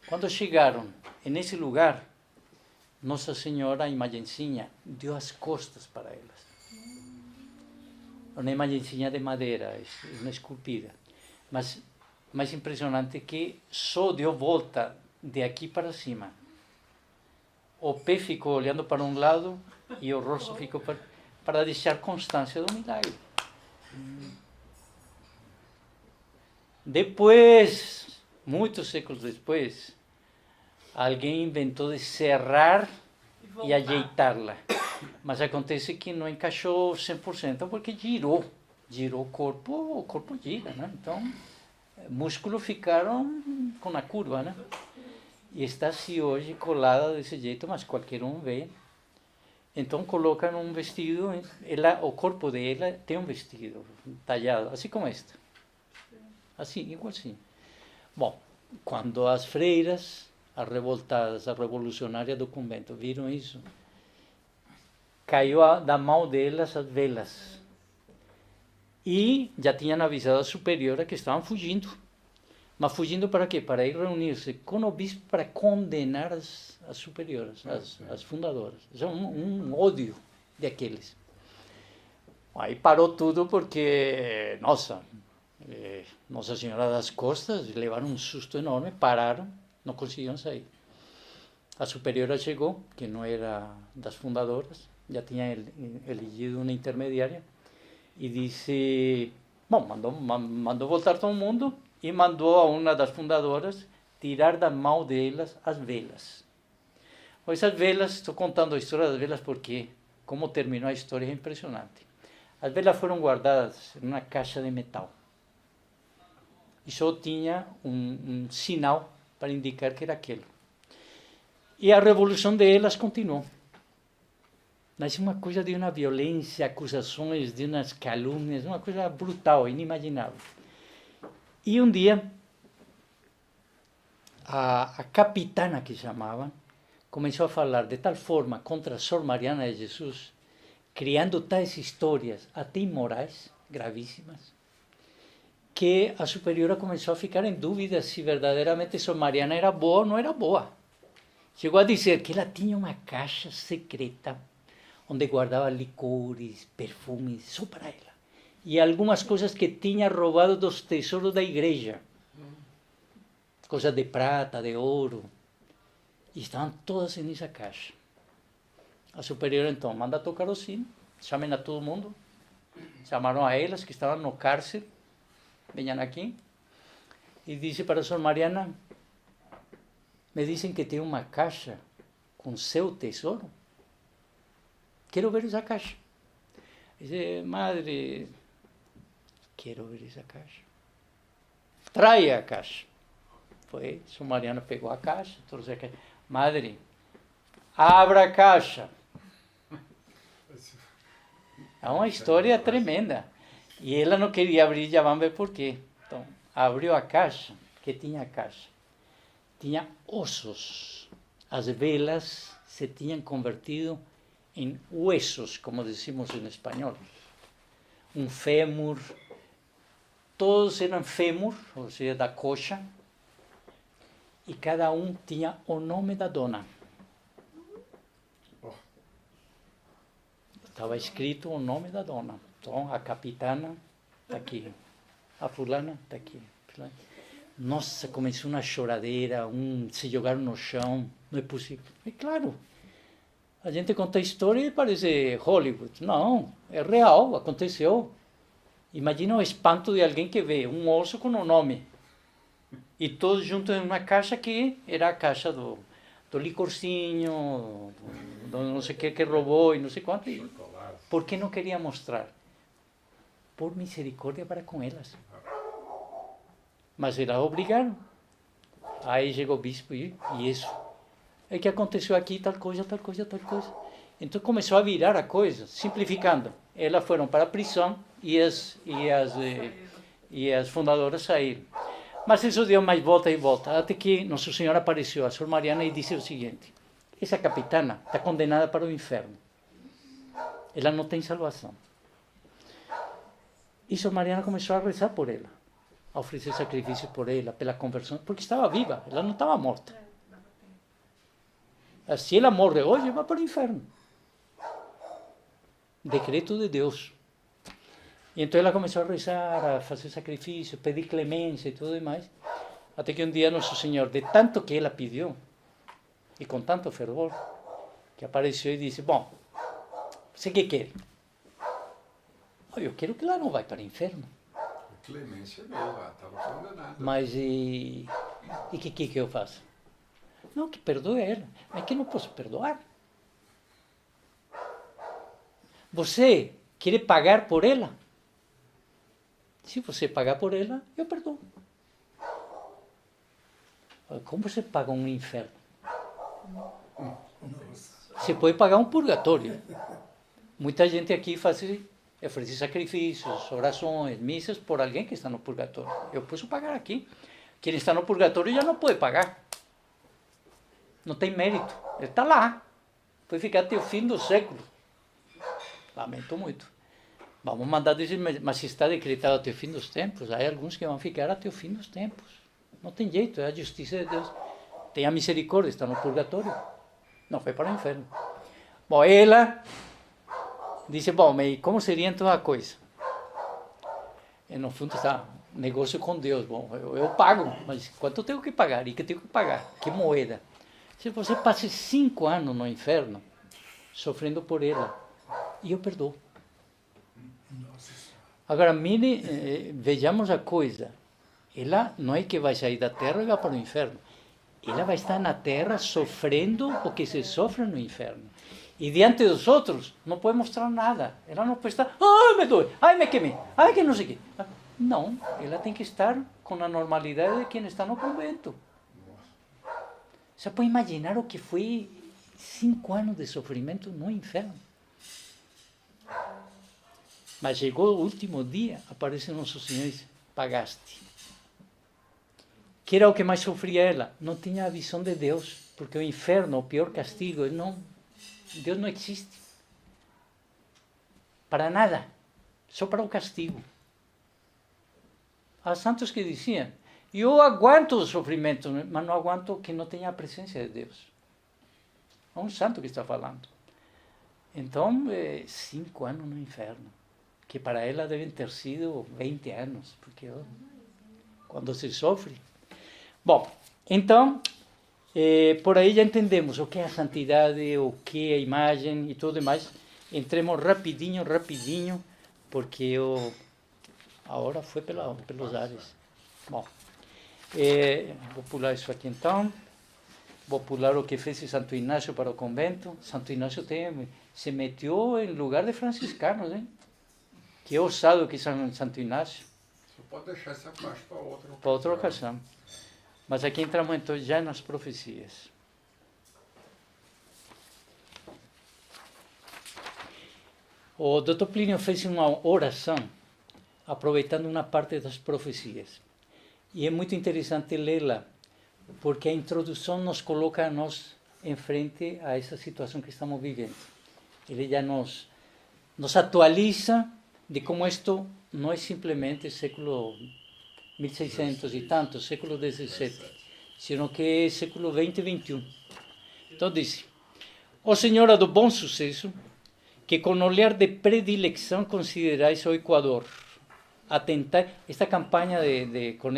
Quando chegaram nesse lugar, Nossa Senhora, a imagenzinha, deu as costas para elas. Uma imagenzinha de madeira, uma esculpida. Mas mais impressionante que só deu volta de aqui para cima. O pé ficou olhando para um lado e o rosto ficou para deixar constância do milagre. Depois, muitos séculos depois, alguém inventou de serrar e ajeitá-la. Mas acontece que não encaixou 100% porque girou o corpo gira, né? Então, músculos ficaram com a curva, né? E está assim hoje colada desse jeito, mas qualquer um vê. Então colocam um vestido, o corpo dela tem um vestido talhado, assim como este. Assim, igualzinho. Bom, quando as freiras, as revoltadas, as revolucionárias do convento viram isso, caiu da mão delas as velas. E já tinham avisado a superiora que estavam fugindo. Mas fugindo para quê? Para ir reunir-se com o bispo para condenar as superioras, as fundadoras. Isso é um ódio daqueles. Aí parou tudo porque, Nossa Senhora das Costas, levaram um susto enorme, pararam, não conseguiam sair. A superiora chegou, que não era das fundadoras, já tinha elegido uma intermediária, e disse, mandou voltar todo mundo, e mandou a uma das fundadoras tirar da mão delas as velas. Essas velas, estou contando a história das velas porque, como terminou a história, é impressionante. As velas foram guardadas em uma caixa de metal. E só tinha um sinal para indicar que era aquilo. E a revolução delas continuou. Mas uma coisa de uma violência, acusações, de umas calúnias, uma coisa brutal, inimaginável. E um dia, a capitana que chamavam, começou a falar de tal forma contra Sor Mariana de Jesus, criando tais histórias, até imorais, gravíssimas, que a superiora começou a ficar em dúvida se verdadeiramente Sor Mariana era boa ou não era boa. Chegou a dizer que ela tinha uma caixa secreta, onde guardava licores, perfumes, só para ela. E algumas coisas que tinha roubado dos tesouros da igreja. Coisas de prata, de ouro. E estavam todas nessa caixa. A superiora, então, manda tocar o sino, chamem a todo mundo, Chamaram a elas que estavam no cárcel, venham aqui, e disse para Sor Mariana, me dizem que tem uma caixa com seu tesouro. Quero ver essa caixa. Dice, madre, quero ver essa caixa. Traia a caixa. Foi, Sor Mariana pegou a caixa, trouxe a caixa. Madre, abra a caixa. É uma história tremenda. E ela não queria abrir, já vamos ver por quê. Então, abriu a caixa, que tinha a caixa. Tinha ossos. As velas se tinham convertido em huesos, como decimos em espanhol. Um fêmur. Todos eram fêmur, ou seja, da coxa. E cada um tinha o nome da dona. Estava escrito o nome da dona. Então, a capitana está aqui. A fulana está aqui. Nossa, começou uma choradeira, se jogaram no chão. Não é possível. É claro. A gente conta a história e parece Hollywood. Não, é real, aconteceu. Imagina o espanto de alguém que vê um osso com um nome. E todos juntos em uma caixa que era a caixa do licorcinho, do não sei o que roubou e não sei quanto. E por que não queria mostrar? Por misericórdia para com elas. Mas elas obrigaram. Aí chegou o bispo e isso. É que aconteceu aqui tal coisa, tal coisa, tal coisa. Então começou a virar a coisa, simplificando. Elas foram para a prisão e as fundadoras saíram. Mas isso deu mais volta e volta, até que Nosso Senhor apareceu a Sor Mariana e disse o seguinte: essa capitana está condenada para o inferno. Ela não tem salvação. E Sor Mariana começou a rezar por ela, a oferecer sacrifícios por ela, pela conversão, porque estava viva, ela não estava morta. Se ela morre hoje, vai para o inferno. Decreto de Deus. E então ela começou a rezar, a fazer sacrifício, pedir clemência e tudo mais. Até que um dia Nosso Senhor, de tanto que ela pediu, e com tanto fervor, que apareceu e disse: bom, você que quer? Eu quero que ela não vá para o inferno. Clemência mesmo, ela estava condenada. Mas e que eu faço? Não, que perdoe ela. Mas que não posso perdoar? Você quer pagar por ela? Se você pagar por ela, eu perdoo. Como você paga um inferno? Você pode pagar um purgatório. Muita gente aqui oferece sacrifícios, orações, missas por alguém que está no purgatório. Eu posso pagar aqui. Quem está no purgatório já não pode pagar. Não tem mérito. Ele está lá. Vai ficar até o fim do século. Lamento muito. Vamos mandar dizer, mas se está decretado até o fim dos tempos, há alguns que vão ficar até o fim dos tempos. Não tem jeito, é a justiça de Deus. Tem a misericórdia, está no purgatório. Não foi para o inferno. Bom, ela disse: bom, mas como seria então a coisa? E no fundo está negócio com Deus. Bom, eu pago, mas quanto eu tenho que pagar? E que tenho que pagar? Que moeda? Se você passa 5 anos no inferno, sofrendo por ela, e eu perdoo. Agora, mire, vejamos a coisa. Ela não é que vai sair da terra e vai para o inferno. Ela vai estar na terra sofrendo o que se sofre no inferno. E diante dos outros, não pode mostrar nada. Ela não pode estar: ai, me dói, ai, me queimei, ai, que não sei o quê. Não, ela tem que estar com a normalidade de quem está no convento. Você pode imaginar o que foi 5 anos de sofrimento no inferno? Mas chegou o último dia, aparece Nosso Senhor e diz: pagaste. Que era o que mais sofria ela? Não tinha a visão de Deus, porque o inferno, o pior castigo, Deus não existe. Para nada, só para o castigo. Há santos que diziam: eu aguento o sofrimento, mas não aguento que não tenha a presença de Deus. É um santo que está falando. Então, 5 anos no inferno, que para ela devem ter sido 20 anos, porque quando se sofre. Bom, então, por aí já entendemos o que é a santidade, o que é a imagem e tudo mais. Entremos rapidinho porque eu agora foi pelos ares. Bom, vou pular isso aqui então. Vou pular o que fez Santo Inácio para o convento. Santo Inácio se meteu em lugar de franciscanos, hein? Que ousado que Santo Inácio. Você pode deixar essa parte para outra ocasião. Para outra ocasião. Mas aqui entramos então já nas profecias. O Dr. Plínio fez uma oração aproveitando uma parte das profecias. E é muito interessante lê-la, porque a introdução nos coloca a nós em frente a essa situação que estamos vivendo. Ele já nos atualiza de como isto não é simplesmente século 1600 e tanto, século XVII, sino que é século XX e XXI. Então diz: ó Senhora do bom sucesso, que com olhar de predilecção considerais o Equador, atentar. Esta campanha com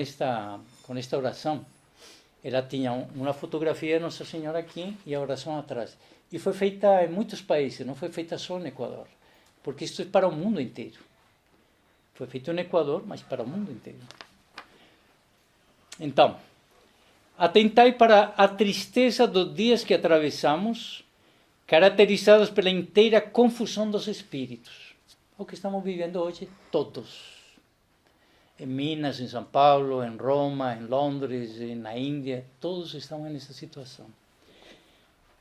esta oração, ela tinha uma fotografia de Nossa Senhora aqui e a oração atrás. E foi feita em muitos países, não foi feita só no Equador, porque isto é para o mundo inteiro. Foi feito no Equador, mas para o mundo inteiro. Então, atentai para a tristeza dos dias que atravessamos, caracterizados pela inteira confusão dos espíritos. O que estamos vivendo hoje, todos. Em Minas, em São Paulo, em Roma, em Londres, na Índia, todos estão nessa situação.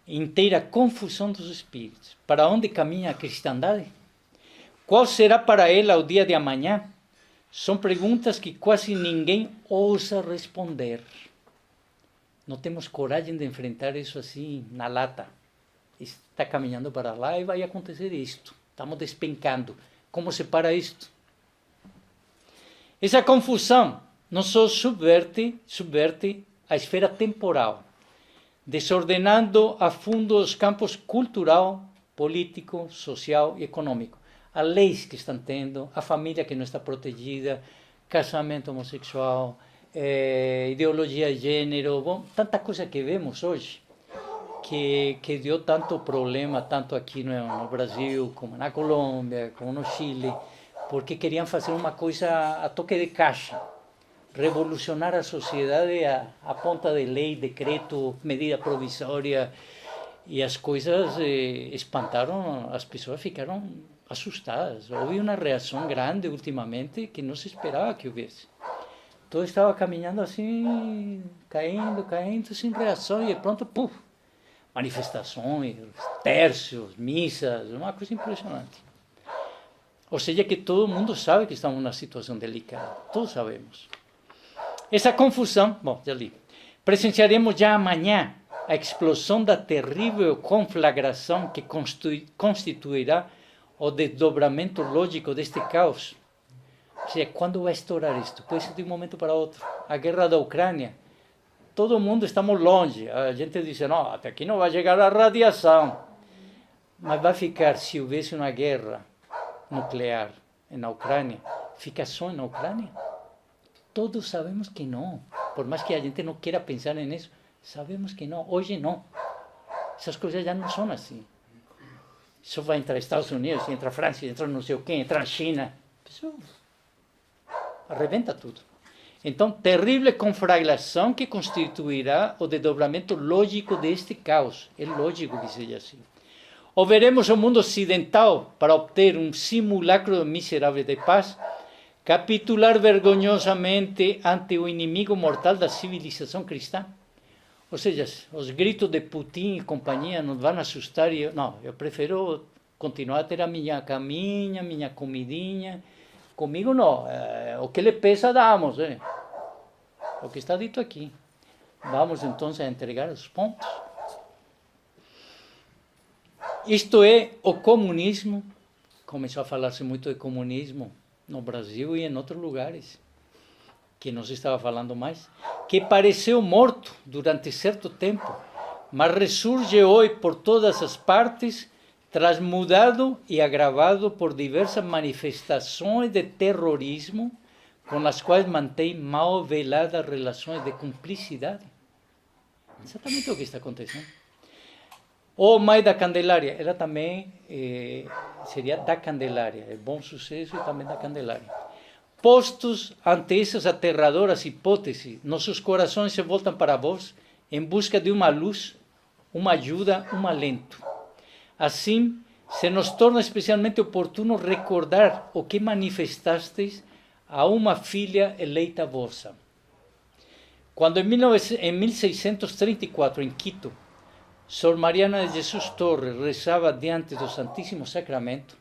Inteira confusão dos espíritos. Para onde caminha a cristandade? Qual será para ela o dia de amanhã? São perguntas que quase ninguém ousa responder. Não temos coragem de enfrentar isso assim na lata. Está caminhando para lá e vai acontecer isto. Estamos despencando. Como se para isto? Essa confusão não só subverte a esfera temporal, desordenando a fundo os campos cultural, político, social e econômico. As leis que estão tendo, a família que não está protegida, casamento homossexual, ideologia de gênero, bom, tanta coisa que vemos hoje, que deu tanto problema, tanto aqui no Brasil, como na Colômbia, como no Chile, porque queriam fazer uma coisa a toque de caixa, revolucionar a sociedade a ponta de lei, decreto, medida provisória, e as coisas espantaram, as pessoas ficaram assustadas. Houve uma reação grande ultimamente que não se esperava que houvesse. Todo estava caminhando assim, caindo, sem reação, e de pronto, puf, manifestações, tercios, missas, uma coisa impressionante. Ou seja, que todo mundo sabe que estamos numa situação delicada, todos sabemos. Essa confusão, bom, já li. Presenciaremos já amanhã a explosão da terrível conflagração que constituirá o desdobramento lógico deste caos. Ou seja, quando vai estourar isto? Pode ser de um momento para outro. A guerra da Ucrânia, todo mundo estamos longe. A gente diz, não, até aqui não vai chegar a radiação. Mas vai ficar, se houvesse uma guerra nuclear na Ucrânia, fica só na Ucrânia? Todos sabemos que não. Por mais que a gente não queira pensar nisso, sabemos que não. Hoje não. Essas coisas já não são assim. Só vai entrar Estados Unidos, entra a França, entra não sei o quê, entra a China. Isso arrebenta tudo. Então, terrível conflagração que constituirá o desdobramento lógico deste caos. É lógico que seja assim. Ou veremos o mundo ocidental, para obter um simulacro miserável de paz, capitular vergonhosamente ante o inimigo mortal da civilização cristã. Ou seja, os gritos de Putin e companhia nos vão assustar. Eu prefiro continuar a ter a minha caminha, minha comidinha. Comigo não, o que lhe pesa damos. O que está dito aqui. Vamos então a entregar os pontos. Isto é o comunismo. Começou a falar-se muito de comunismo no Brasil e em outros lugares, que não se estava falando mais, que pareceu morto durante certo tempo, mas ressurge hoje por todas as partes, transmudado e agravado por diversas manifestações de terrorismo, com as quais mantém mal veladas relações de cumplicidade. Exatamente o que está acontecendo. Ou Mãe da Candelária, ela também seria da Candelária, é Bom Sucesso e também da Candelária. Postos ante essas aterradoras hipóteses, nossos corações se voltam para vós em busca de uma luz, uma ajuda, um alento. Assim, se nos torna especialmente oportuno recordar o que manifestasteis a uma filha eleita vossa. Quando em 1634, em Quito, Sor Mariana de Jesus Torres rezava diante do Santíssimo Sacramento,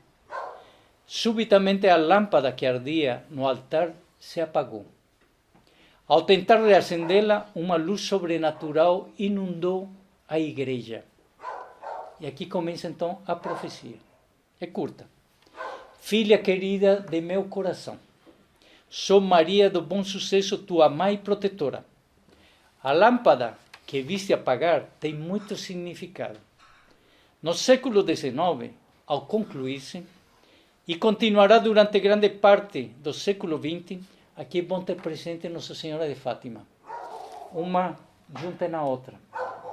subitamente a lâmpada que ardia no altar se apagou. Ao tentar reacendê-la, uma luz sobrenatural inundou a igreja. E aqui começa então a profecia. É curta. Filha querida de meu coração, sou Maria do Bom Sucesso, tua mãe protetora. A lâmpada que viste apagar tem muito significado. No século XIX, ao concluir-se, e continuará durante grande parte do século XX, aqui vão ter presente Nossa Senhora de Fátima. Uma junta na outra.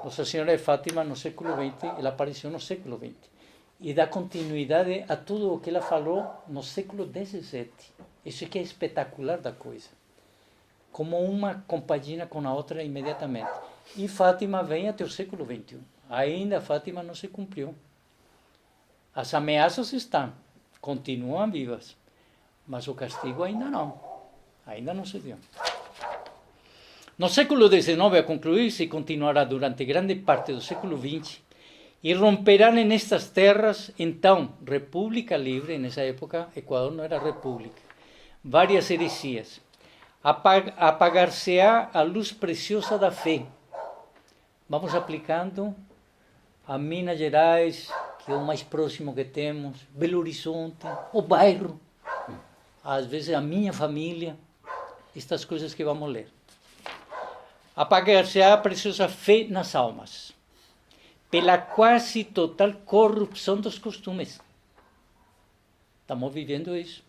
Nossa Senhora de Fátima no século XX, ela apareceu no século XX. E dá continuidade a tudo o que ela falou no século XVII. Isso que é espetacular da coisa. Como uma compagina com a outra imediatamente. E Fátima vem até o século XXI. Ainda Fátima não se cumpriu. As ameaças estão, continuam vivas, mas o castigo ainda não se deu. No século XIX, a concluir-se, e continuará durante grande parte do século XX, e romperão nestas terras, então, República Livre, nessa época, Equador não era república, várias heresias. Apagar-se-á a luz preciosa da fé. Vamos aplicando a Minas Gerais, que é o mais próximo que temos, Belo Horizonte, o bairro, às vezes a minha família, estas coisas que vamos ler. Apagar-se-á a preciosa fé nas almas, pela quase total corrupção dos costumes. Estamos vivendo isso.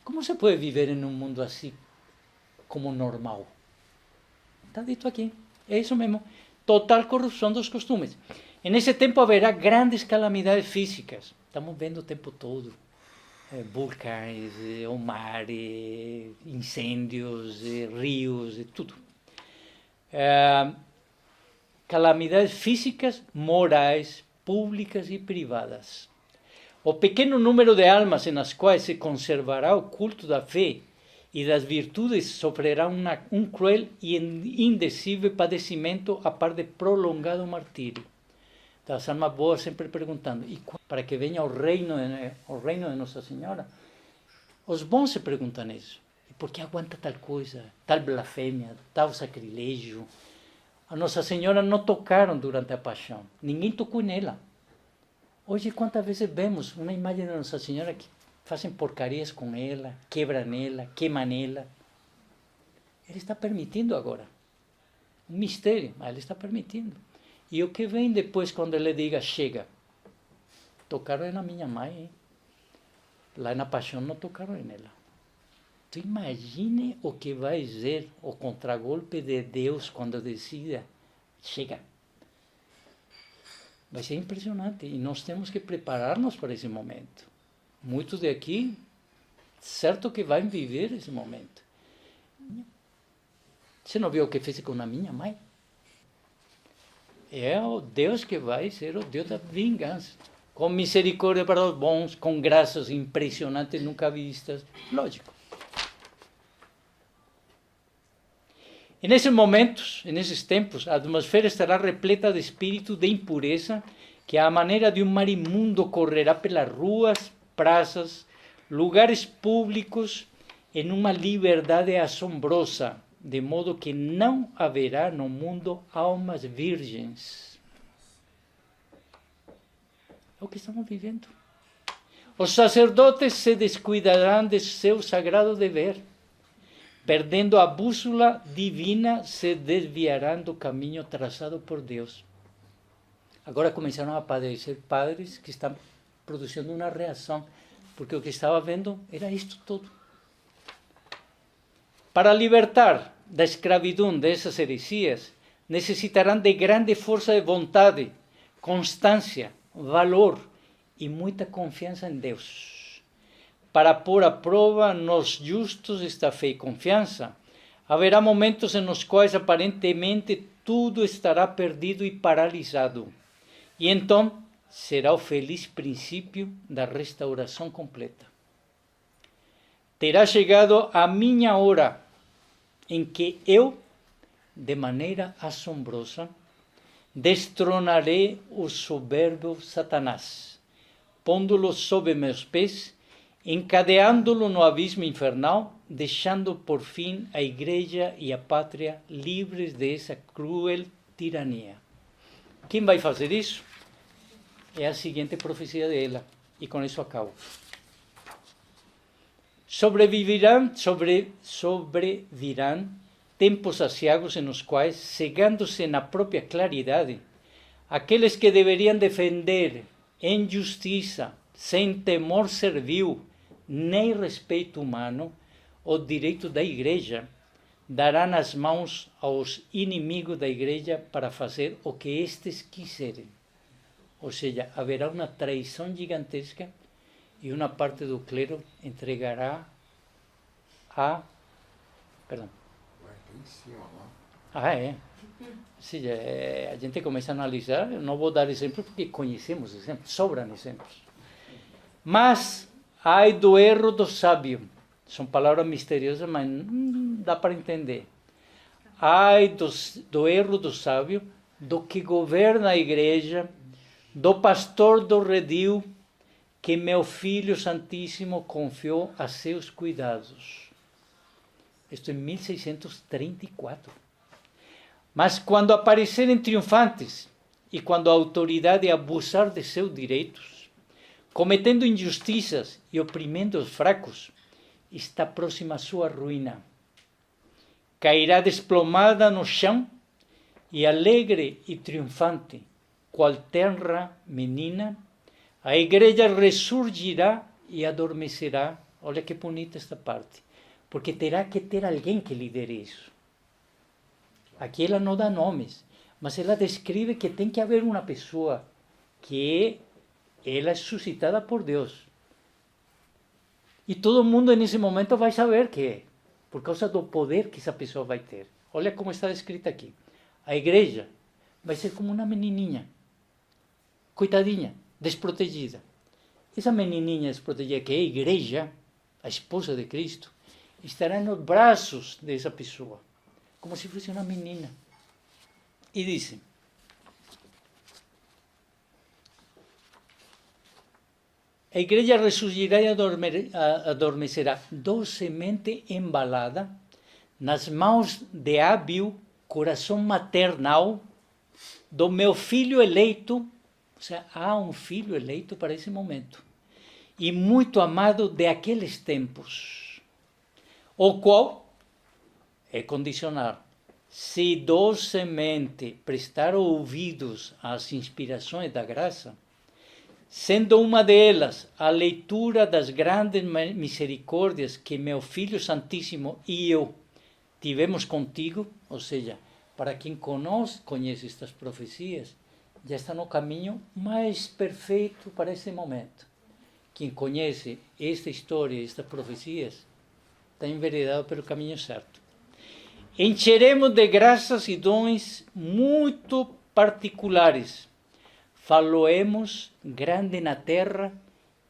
Como se pode viver em um mundo assim, como normal? Está dito aqui, é isso mesmo. Total corrupção dos costumes. E nesse tempo haverá grandes calamidades físicas. Estamos vendo o tempo todo. Vulcães, o mar, incêndios, rios, tudo. Calamidades físicas, morais, públicas e privadas. O pequeno número de almas nas quais se conservará o culto da fé e das virtudes sofrerá um cruel e indecível padecimento a par de prolongado martírio. As almas boas sempre perguntando, e para que venha o reino de Nossa Senhora? Os bons se perguntam isso. E por que aguanta tal coisa, tal blasfêmia, tal sacrilégio? A Nossa Senhora não tocaram durante a paixão. Ninguém tocou nela. Hoje, quantas vezes vemos uma imagem de Nossa Senhora que fazem porcarias com ela, quebram nela, queimam nela? Ele está permitindo agora. Um mistério, mas ele está permitindo. E o que vem depois quando ele diga, chega? Tocaram na minha mãe, hein? Lá na paixão não tocaram nela. Tu imagine o que vai ser o contragolpe de Deus quando decida, chega. Vai ser impressionante e nós temos que preparar-nos para esse momento. Muitos de aqui, certo que vão viver esse momento. Você não viu o que fez com a minha mãe? É o Deus que vai ser o Deus da vingança. Com misericórdia para os bons, com graças impressionantes nunca vistas. Lógico. E nesses momentos, nesses tempos, a atmosfera estará repleta de espírito de impureza, que à maneira de um mar imundo correrá pelas ruas, praças, lugares públicos, em uma liberdade assombrosa, de modo que não haverá no mundo almas virgens. É o que estamos vivendo. Os sacerdotes se descuidarão de seu sagrado dever. Perdendo a bússola divina, se desviarão do caminho traçado por Deus. Agora começaram a aparecer padres que estão produzindo uma reação, porque o que estava vendo era isto tudo. Para libertar da escravidão dessas heresias, necessitarão de grande força de vontade, constância, valor e muita confiança em Deus. Para pôr à prova nos justos esta fé e confiança, haverá momentos nos quais aparentemente tudo estará perdido e paralisado. E então será o feliz princípio da restauração completa. Terá chegado a minha hora em que eu, de maneira assombrosa, destronarei o soberbo Satanás, pondo-lo sob meus pés, encadeando-lo no abismo infernal, deixando por fim a igreja e a pátria livres dessa cruel tirania. Quem vai fazer isso? É a seguinte profecia dela, e com isso acabo. Sobrevirão tempos aciagos nos quais, cegando-se na própria claridade, aqueles que deveriam defender em justiça, sem temor servil, nem respeito humano, o direito da igreja, dará nas mãos aos inimigos da igreja para fazer o que estes quiserem. Ou seja, haverá uma traição gigantesca e uma parte do clero entregará a... Perdão. Em cima, lá. Ah, é. Ou seja, a gente começa a analisar, eu não vou dar exemplos porque conhecemos exemplos, sobram exemplos. Mas, ai do erro do sábio. São palavras misteriosas, mas não dá para entender. Ai do erro do sábio, do que governa a igreja, do pastor do redil, que meu Filho Santíssimo confiou a seus cuidados. Isto em 1634. Mas quando aparecerem triunfantes e quando a autoridade abusar de seus direitos, cometendo injustiças e oprimindo os fracos, está próxima a sua ruína. Cairá desplomada no chão e alegre e triunfante, qual tenra menina, a igreja ressurgirá e adormecerá. Olha que bonita esta parte. Porque terá que ter alguém que lidere isso. Aqui ela não dá nomes, mas ela descreve que tem que haver uma pessoa que ela é suscitada por Deus. E todo mundo nesse momento vai saber que é, por causa do poder que essa pessoa vai ter. Olha como está descrita aqui. A igreja vai ser como uma menininha, coitadinha, desprotegida. Essa menininha desprotegida, que é a igreja, a esposa de Cristo, estará nos braços dessa pessoa, como se fosse uma menina. E diz: a igreja ressurgirá e adormecerá, docemente embalada nas mãos de hábil coração maternal do meu filho eleito. Ou seja, há um filho eleito para esse momento, e muito amado de aqueles tempos, o qual é condicional. Se docemente prestar ouvidos às inspirações da graça, sendo uma delas a leitura das grandes misericórdias que meu Filho Santíssimo e eu tivemos contigo, ou seja, para quem conhece estas profecias, já está no caminho mais perfeito para esse momento. Quem conhece esta história, estas profecias, está enveredado pelo caminho certo. Encheremos de graças e dons muito particulares. Faloemos grande na terra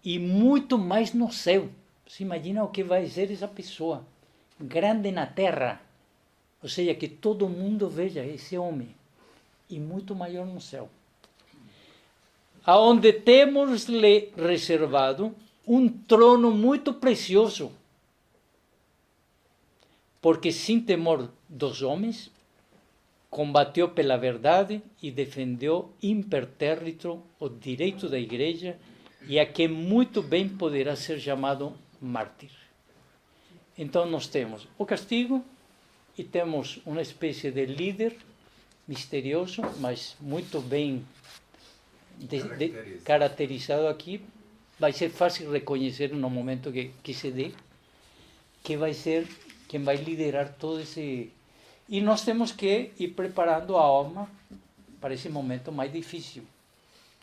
e muito mais no céu. Você imagina o que vai ser essa pessoa? Grande na terra. Ou seja, que todo mundo veja esse homem. E muito maior no céu. Aonde temos-lhe reservado um trono muito precioso. Porque sem temor dos homens, combateu pela verdade e defendeu impertérrito o direito da igreja, e a quem muito bem poderá ser chamado mártir. Então nós temos o castigo e temos uma espécie de líder misterioso, mas muito bem caracterizado aqui. Vai ser fácil reconhecer no momento que se dê, que vai ser quem vai liderar todo esse... E nós temos que ir preparando a alma para esse momento mais difícil.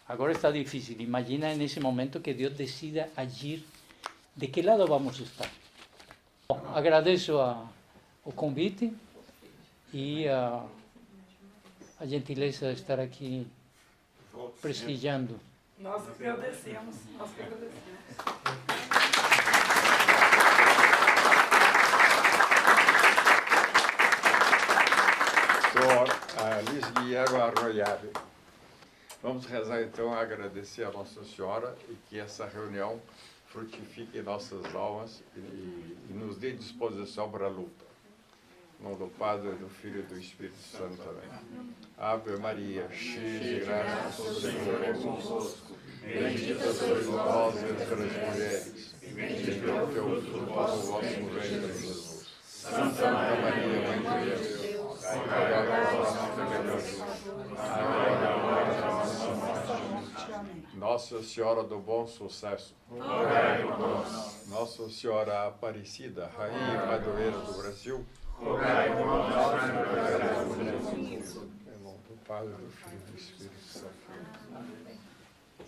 Agora está difícil. Imagina nesse momento que Deus decida agir. De que lado vamos estar? Bom, agradeço o convite e a gentileza de estar aqui prestigiando. Nós que agradecemos. Nós que agradecemos. Sou Luiz Guilherme Arroiave. Vamos rezar então, agradecer a Nossa Senhora e que essa reunião frutifique em nossas almas e nos dê disposição para a luta. Em nome do Padre, do Filho e do Espírito Santo também. Ave Maria, cheia de graça, o Senhor é convosco. Bendita sois vós entre as mulheres, e bendito é o teu fruto, o vosso ventre, Jesus. Santa Maria, Mãe de Deus, rogai por nós, pecadores, agora e na hora da nossa morte. Nossa Senhora do Bom Sucesso, rogai por nós. Nossa Senhora Aparecida, Rainha e Padroeira do Brasil, rogai por nós. Em nome do Pai, do Filho e do Espírito Santo.